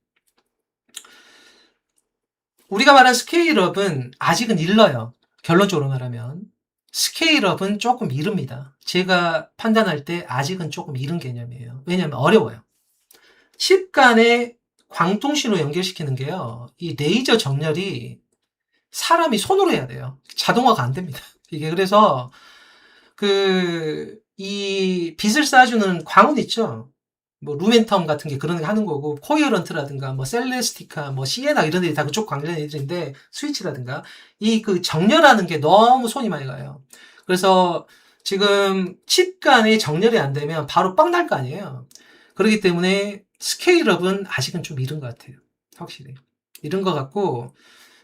우리가 말한 스케일업은 아직은 일러요. 결론적으로 말하면. 스케일업은 조금 이릅니다. 제가 판단할 때 아직은 조금 이른 개념이에요. 왜냐하면 어려워요. 칩 간에 광통신호 연결시키는 게요. 이 레이저 정렬이 사람이 손으로 해야 돼요. 자동화가 안 됩니다. 이게 그래서 이 빛을 쏴주는 광원 있죠. 뭐 루멘텀 같은 게 그런 게 하는 거고 코이어런트라든가 뭐 셀레스티카 뭐 시에나 이런 애들이 다 그쪽 관련 애들인데 스위치라든가 이 정렬하는 게 너무 손이 많이 가요. 그래서 지금 칩 간에 정렬이 안 되면 바로 빵 날 거 아니에요. 그렇기 때문에 스케일업은 아직은 좀 이른 것 같아요. 확실히 이른 것 같고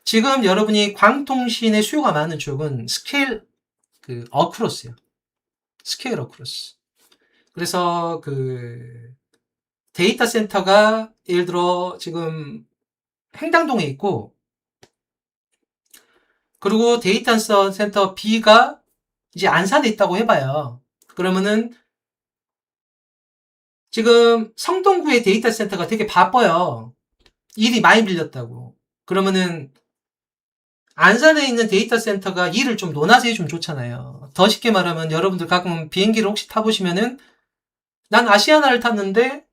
지금 여러분이 광통신의 수요가 많은 쪽은 스케일 어크로스요. 스케일 어크로스. 그래서 데이터 센터가 예를 들어 지금 행당동에 있고 그리고 데이터 센터 B가 이제 안산에 있다고 해봐요. 그러면은 지금 성동구의 데이터 센터가 되게 바빠요. 일이 많이 밀렸다고. 그러면은 안산에 있는 데이터 센터가 일을 좀 논하서 해주면 좋잖아요. 더 쉽게 말하면 여러분들 가끔 비행기를 혹시 타보시면은 난 아시아나를 탔는데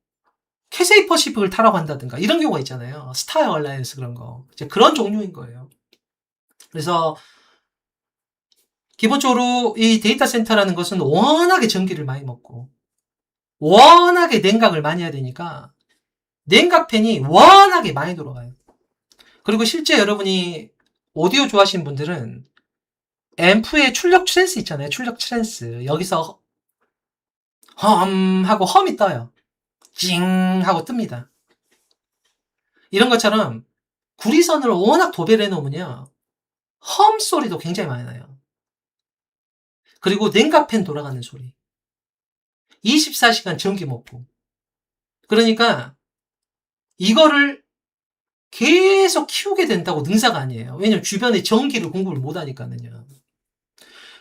캐세이 퍼시픽을 타라고 한다든가 이런 경우가 있잖아요. 스타 에어라인스 그런 거. 이제 그런 종류인 거예요. 그래서 기본적으로 이 데이터 센터라는 것은 워낙에 전기를 많이 먹고 워낙에 냉각을 많이 해야 되니까 냉각팬이 워낙에 많이 돌아가요. 그리고 실제 여러분이 오디오 좋아하시는 분들은 앰프의 출력 트랜스 있잖아요. 출력 트랜스. 여기서 험 하고 험이 떠요. 찡 하고 뜹니다. 이런 것처럼 구리선을 워낙 도배를 해놓으면요. 험 소리도 굉장히 많이 나요. 그리고 냉각팬 돌아가는 소리. 24시간 전기 먹고. 그러니까 이거를 계속 키우게 된다고 능사가 아니에요. 왜냐면 주변에 전기를 공급을 못 하니까는요.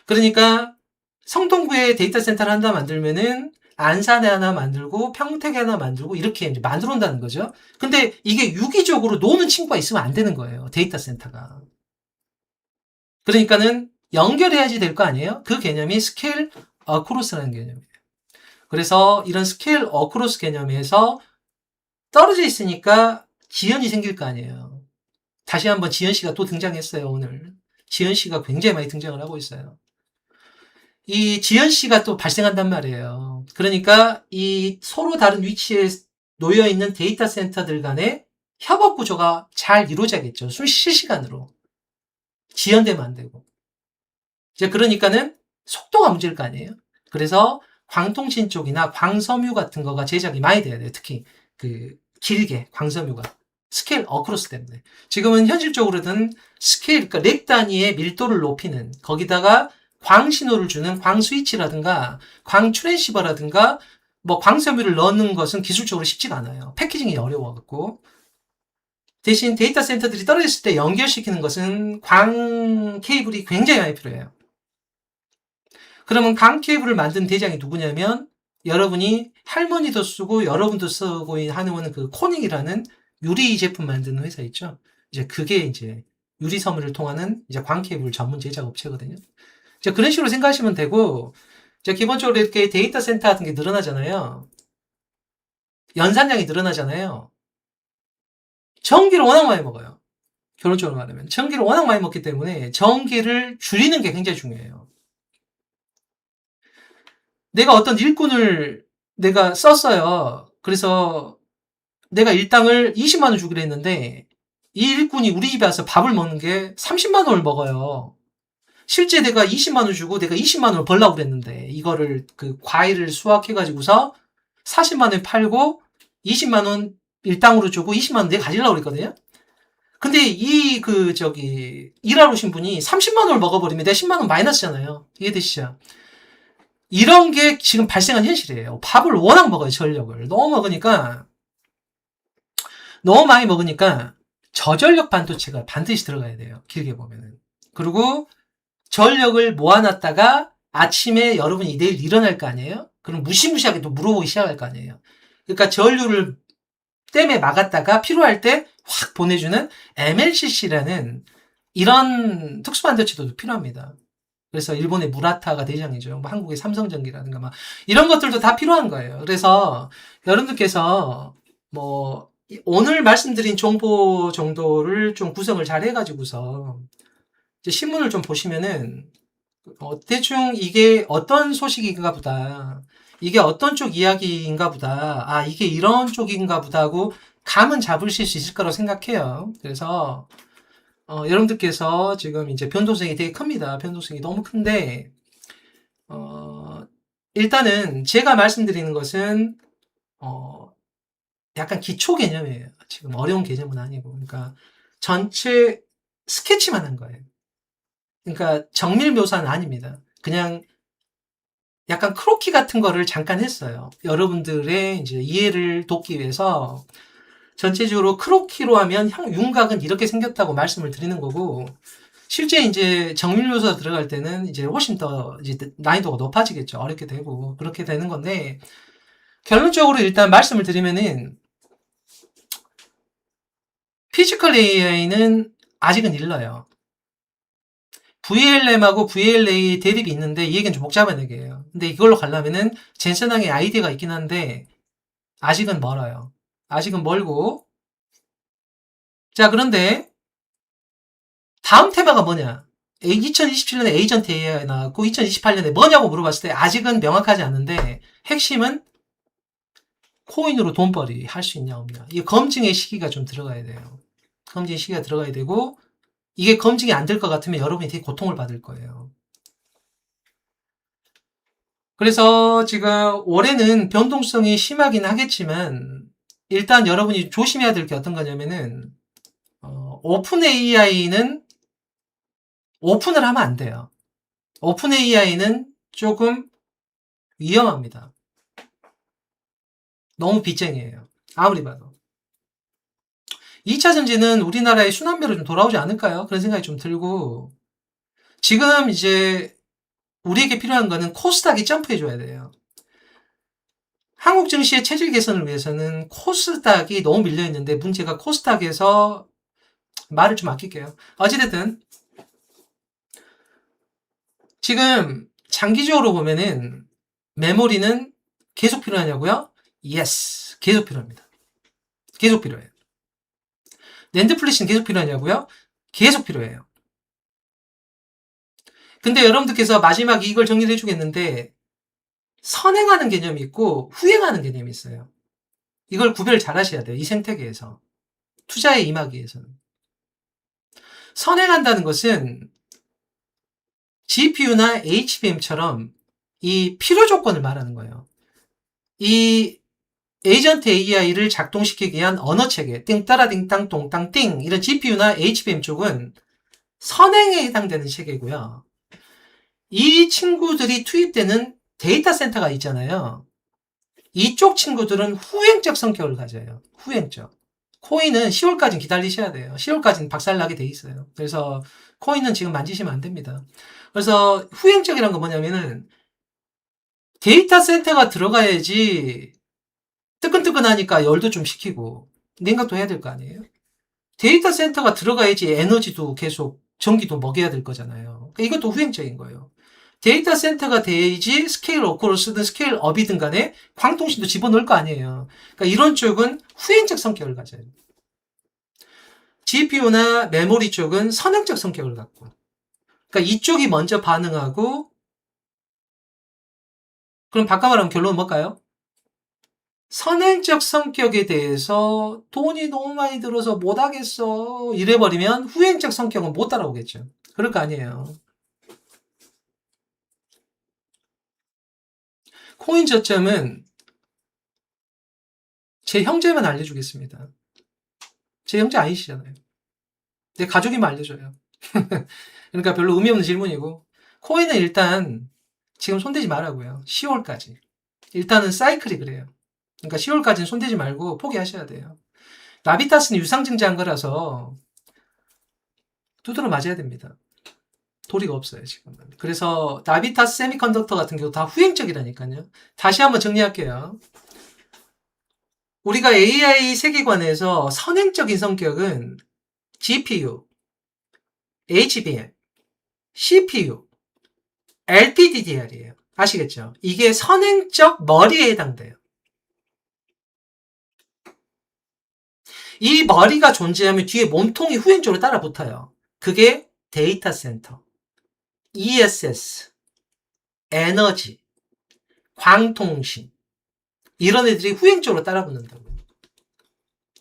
그러니까 성동구에 데이터 센터를 하나 만들면은 안산에 하나 만들고 평택에 하나 만들고 이렇게 이제 만들어 온다는 거죠. 근데 이게 유기적으로 노는 친구가 있으면 안 되는 거예요. 데이터 센터가. 그러니까는 연결해야지 될 거 아니에요? 그 개념이 스케일 어크로스라는 개념이에요. 그래서 이런 스케일 어크로스 개념에서 떨어져 있으니까 지연이 생길 거 아니에요. 다시 한번 지연 씨가 또 등장했어요, 오늘. 지연 씨가 굉장히 많이 등장을 하고 있어요. 이 지연 씨가 또 발생한단 말이에요. 그러니까 이 서로 다른 위치에 놓여 있는 데이터 센터들 간의 협업 구조가 잘 이루어져야겠죠. 실시간으로. 지연되면 안 되고. 이제 그러니까는 속도가 문제일 거 아니에요. 그래서 광통신 쪽이나 광섬유 같은 거가 제작이 많이 돼야 돼요. 특히 그 길게 광섬유가 스케일 어크로스 때문에. 지금은 현실적으로는 스케일, 그러니까 렉 단위의 밀도를 높이는 거기다가 광 신호를 주는 광 스위치라든가 광 트랜시버라든가 뭐 광섬유를 넣는 것은 기술적으로 쉽지가 않아요. 패키징이 어려워갖고. 대신 데이터 센터들이 떨어졌을 때 연결시키는 것은 광 케이블이 굉장히 많이 필요해요. 그러면 강 케이블을 만든 대장이 누구냐면 여러분이 할머니도 쓰고 여러분도 쓰고 하는 그 코닝이라는 유리 제품 만드는 회사 있죠. 이제 그게 이제 유리 섬유를 통하는 이제 광 케이블 전문 제작 업체거든요. 이제 그런 식으로 생각하시면 되고 이제 기본적으로 이렇게 데이터 센터 같은 게 늘어나잖아요. 연산량이 늘어나잖아요. 전기를 워낙 많이 먹어요. 결론적으로 말하면 전기를 워낙 많이 먹기 때문에 전기를 줄이는 게 굉장히 중요해요. 내가 어떤 일꾼을 내가 썼어요. 그래서 내가 일당을 20만 원 주기로 했는데 이 일꾼이 우리 집에 와서 밥을 먹는 게 30만 원을 먹어요. 실제 내가 20만 원 주고 내가 20만 원을 벌라고 그랬는데 이거를 그 과일을 수확해가지고서 40만 원에 팔고 20만 원 일당으로 주고 20만 원 내가 가지려고 그랬거든요. 근데 이 일하러 오신 분이 30만 원을 먹어버리면 내가 10만 원 마이너스잖아요. 이해되시죠? 이런 게 지금 발생한 현실이에요. 밥을 워낙 먹어요, 전력을. 너무 많이 먹으니까 저전력 반도체가 반드시 들어가야 돼요. 길게 보면은. 그리고 전력을 모아놨다가 아침에 여러분이 내일 일어날 거 아니에요? 그럼 무시무시하게 또 물어보기 시작할 거 아니에요? 그러니까 전류를 땜에 막았다가 필요할 때 확 보내주는 MLCC라는 이런 특수반도체도 필요합니다. 그래서 일본의 무라타가 대장이죠. 뭐 한국의 삼성전기라든가 막 이런 것들도 다 필요한 거예요. 그래서 여러분들께서 뭐 오늘 말씀드린 정보 정도를 좀 구성을 잘 해가지고서 이제 신문을 좀 보시면은 대충 이게 어떤 소식인가 보다. 이게 어떤 쪽 이야기인가 보다. 아, 이게 이런 쪽인가 보다 하고 감은 잡으실 수 있을 거라고 생각해요. 그래서 여러분들께서 지금 이제 변동성이 되게 큽니다. 변동성이 너무 큰데 일단은 제가 말씀드리는 것은 약간 기초 개념이에요. 지금 어려운 개념은 아니고. 그러니까 전체 스케치만 한 거예요. 그러니까 정밀 묘사는 아닙니다. 그냥 약간 크로키 같은 거를 잠깐 했어요. 여러분들의 이제 이해를 돕기 위해서 전체적으로 크로키로 하면 윤곽은 이렇게 생겼다고 말씀을 드리는 거고, 실제 이제 정밀 묘사 들어갈 때는 이제 훨씬 더 이제 난이도가 높아지겠죠. 어렵게 되고 그렇게 되는 건데, 결론적으로 일단 말씀을 드리면은 피지컬 AI는 아직은 일러요. VLM하고 VLA 대립이 있는데 이 얘기는 좀 복잡한 얘기예요. 근데 이걸로 가려면은 젠슨항의 아이디어가 있긴 한데 아직은 멀어요. 아직은 멀고. 자, 그런데 다음 테마가 뭐냐? 2027년에 에이전트 AI가 나왔고 2028년에 뭐냐고 물어봤을 때 아직은 명확하지 않은데 핵심은 코인으로 돈벌이 할 수 있냐 없냐. 이 검증의 시기가 좀 들어가야 돼요. 검증의 시기가 들어가야 되고 이게 검증이 안 될 것 같으면 여러분이 되게 고통을 받을 거예요. 그래서 지금 올해는 변동성이 심하긴 하겠지만 일단 여러분이 조심해야 될 게 어떤 거냐면은 오픈 AI는 오픈을 하면 안 돼요. 오픈 AI는 조금 위험합니다. 너무 빚쟁이에요. 아무리 봐도. 2차 전지는 우리나라의 순환매로 좀 돌아오지 않을까요? 그런 생각이 좀 들고 지금 이제 우리에게 필요한 거는 코스닥이 점프해줘야 돼요. 한국 증시의 체질 개선을 위해서는 코스닥이 너무 밀려있는데 문제가 코스닥에서 말을 좀 아낄게요. 어찌됐든 지금 장기적으로 보면은 메모리는 계속 필요하냐고요? Yes. 계속 필요합니다. 계속 필요해요. 낸드 플래시는 계속 필요하냐고요? 계속 필요해요. 근데 여러분들께서 마지막에 이걸 정리를 해주겠는데 선행하는 개념이 있고 후행하는 개념이 있어요. 이걸 구별 잘 하셔야 돼요. 이 생태계에서. 투자에 임하기 위해서는. 선행한다는 것은 GPU나 HBM처럼 이 필요 조건을 말하는 거예요. 이 에이전트 AI를 작동시키기 위한 언어 체계, 띵따라 띵땅 똥땅 띵 이런 GPU나 HBM 쪽은 선행에 해당되는 체계고요. 이 친구들이 투입되는 데이터 센터가 있잖아요. 이쪽 친구들은 후행적 성격을 가져요. 후행적. 코인은 10월까지 기다리셔야 돼요. 10월까지는 박살나게 돼 있어요. 그래서 코인은 지금 만지시면 안 됩니다. 그래서 후행적이란 건 뭐냐면은 데이터 센터가 들어가야지 뜨끈뜨끈하니까 열도 좀 식히고 냉각도 해야 될 거 아니에요? 데이터 센터가 들어가야지 에너지도 계속 전기도 먹여야 될 거잖아요. 그러니까 이것도 후행적인 거예요. 데이터 센터가 돼야지 스케일 어코를 쓰든 스케일 업이든 간에 광통신도 집어넣을 거 아니에요. 그러니까 이런 쪽은 후행적 성격을 가져요. GPU나 메모리 쪽은 선행적 성격을 갖고. 그러니까 이쪽이 먼저 반응하고 그럼 바꿔 말하면 결론은 뭘까요? 선행적 성격에 대해서 돈이 너무 많이 들어서 못하겠어 이래버리면 후행적 성격은 못 따라오겠죠. 그럴 거 아니에요. 코인 저점은 제 형제만 알려주겠습니다. 제 형제 아니시잖아요. 내 가족이면 알려줘요. 그러니까 별로 의미 없는 질문이고 코인은 일단 지금 손대지 말라고요. 10월까지. 일단은 사이클이 그래요. 그러니까 10월까지는 손대지 말고 포기하셔야 돼요. 나비타스는 유상증자한 거라서 두드러 맞아야 됩니다. 도리가 없어요, 지금은. 그래서 나비타스 세미컨덕터 같은 경우 다 후행적이라니까요. 다시 한번 정리할게요. 우리가 AI 세계관에서 선행적인 성격은 GPU, HBM, CPU, LPDDR이에요. 아시겠죠? 이게 선행적 머리에 해당돼요. 이 머리가 존재하면 뒤에 몸통이 후행적으로 따라 붙어요. 그게 데이터 센터, ESS, 에너지, 광통신 이런 애들이 후행적으로 따라 붙는다고요.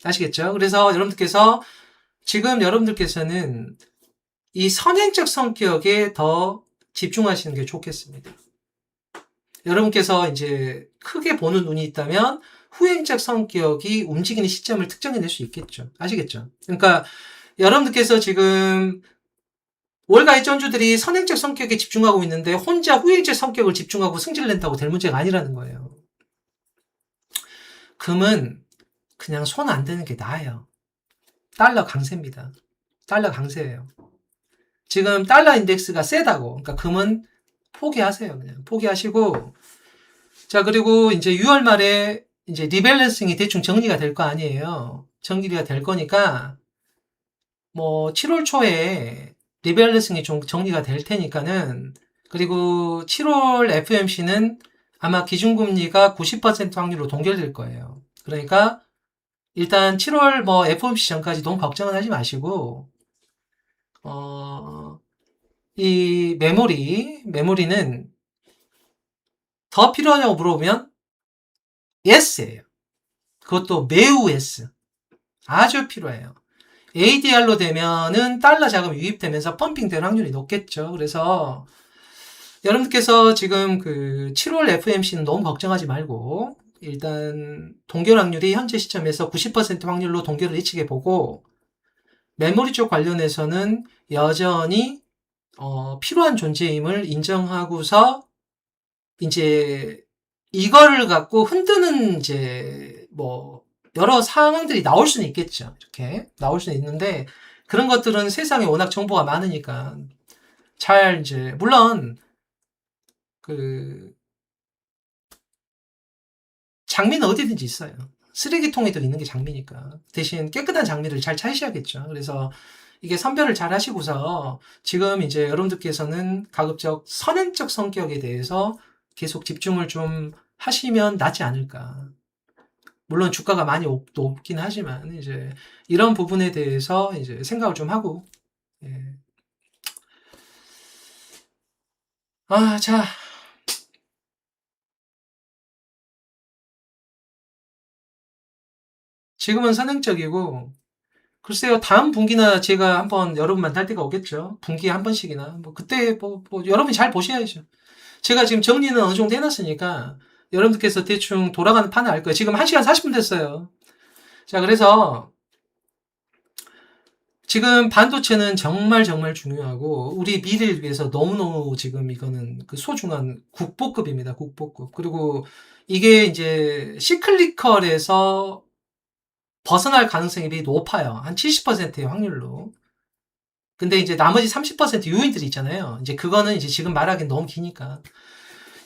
아시겠죠? 그래서 여러분들께서 지금 여러분들께서는 이 선행적 성격에 더 집중하시는 게 좋겠습니다. 여러분께서 이제 크게 보는 눈이 있다면 후행적 성격이 움직이는 시점을 특정해낼 수 있겠죠. 아시겠죠? 그러니까 여러분들께서 지금 월가의 전주들이 선행적 성격에 집중하고 있는데 혼자 후행적 성격을 집중하고 승질을 낸다고 될 문제가 아니라는 거예요. 금은 그냥 손 안 대는 게 나아요. 달러 강세입니다. 달러 강세예요. 지금 달러 인덱스가 세다고. 그러니까 금은 포기하세요. 그냥 포기하시고 자, 그리고 이제 6월 말에 이제 리밸런싱이 대충 정리가 될 거 아니에요. 정리가 될 거니까 뭐 7월 초에 리밸런싱이 좀 정리가 될 테니까는, 그리고 7월 FOMC는 아마 기준금리가 90% 확률로 동결될 거예요. 그러니까 일단 7월 뭐 FOMC 전까지 너무 걱정은 하지 마시고, 이 메모리는 더 필요하냐고 물어보면 yes예요. 그것도 매우 yes. 아주 필요해요. ADR로 되면은 달러 자금이 유입되면서 펌핑될 확률이 높겠죠. 그래서 여러분께서 지금 그 7월 FOMC는 너무 걱정하지 말고 일단 동결 확률이 현재 시점에서 90% 확률로 동결을 일치게 보고, 메모리 쪽 관련해서는 여전히 필요한 존재임을 인정하고서 이제 이거를 갖고 흔드는 이제 뭐 여러 상황들이 나올 수는 있겠죠. 이렇게 나올 수는 있는데, 그런 것들은 세상에 워낙 정보가 많으니까 잘 이제, 물론 그 장미는 어디든지 있어요. 쓰레기통에도 있는 게 장미니까. 대신 깨끗한 장미를 잘 찾으셔야겠죠. 그래서 이게 선별을 잘 하시고서 지금 이제 여러분들께서는 가급적 선행적 성격에 대해서 계속 집중을 좀 하시면 낫지 않을까. 물론 주가가 많이 높긴 하지만 이제 이런 부분에 대해서 이제 생각을 좀 하고, 예. 자, 지금은 선행적이고, 글쎄요, 다음 분기나 제가 한번 여러분 만날 때가 오겠죠. 분기에 한 번씩이나. 뭐, 그때 뭐 여러분이 잘 보셔야죠. 제가 지금 정리는 어느 정도 해놨으니까 여러분들께서 대충 돌아가는 판을 알 거예요. 지금 1시간 40분 됐어요. 자, 그래서 지금 반도체는 정말 정말 중요하고 우리 미래를 위해서 너무너무 지금 이거는 그 소중한 국보급입니다. 국보급. 그리고 이게 이제 시클리컬에서 벗어날 가능성이 되게 높아요. 한 70%의 확률로. 근데 이제 나머지 30% 요인들이 있잖아요. 이제 그거는 이제 지금 말하기는 너무 기니까.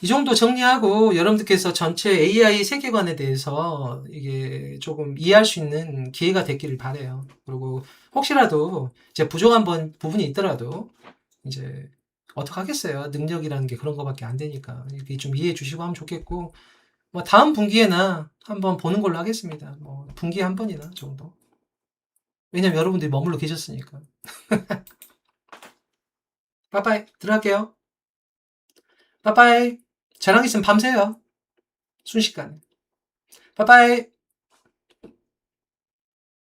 이 정도 정리하고 여러분들께서 전체 AI 세계관에 대해서 이게 조금 이해할 수 있는 기회가 됐기를 바라요. 그리고 혹시라도 이제 부족한 부분이 있더라도 이제 어떡하겠어요. 능력이라는 게 그런 거밖에 안 되니까. 이렇게 좀 이해해 주시고 하면 좋겠고, 뭐 다음 분기에나 한번 보는 걸로 하겠습니다. 뭐 분기에 한 번이나 정도. 왜냐면 여러분들이 머물러 계셨으니까. 빠빠이. 들어갈게요. 빠빠이. 저랑 있으면 밤새요. 순식간에. 빠빠이.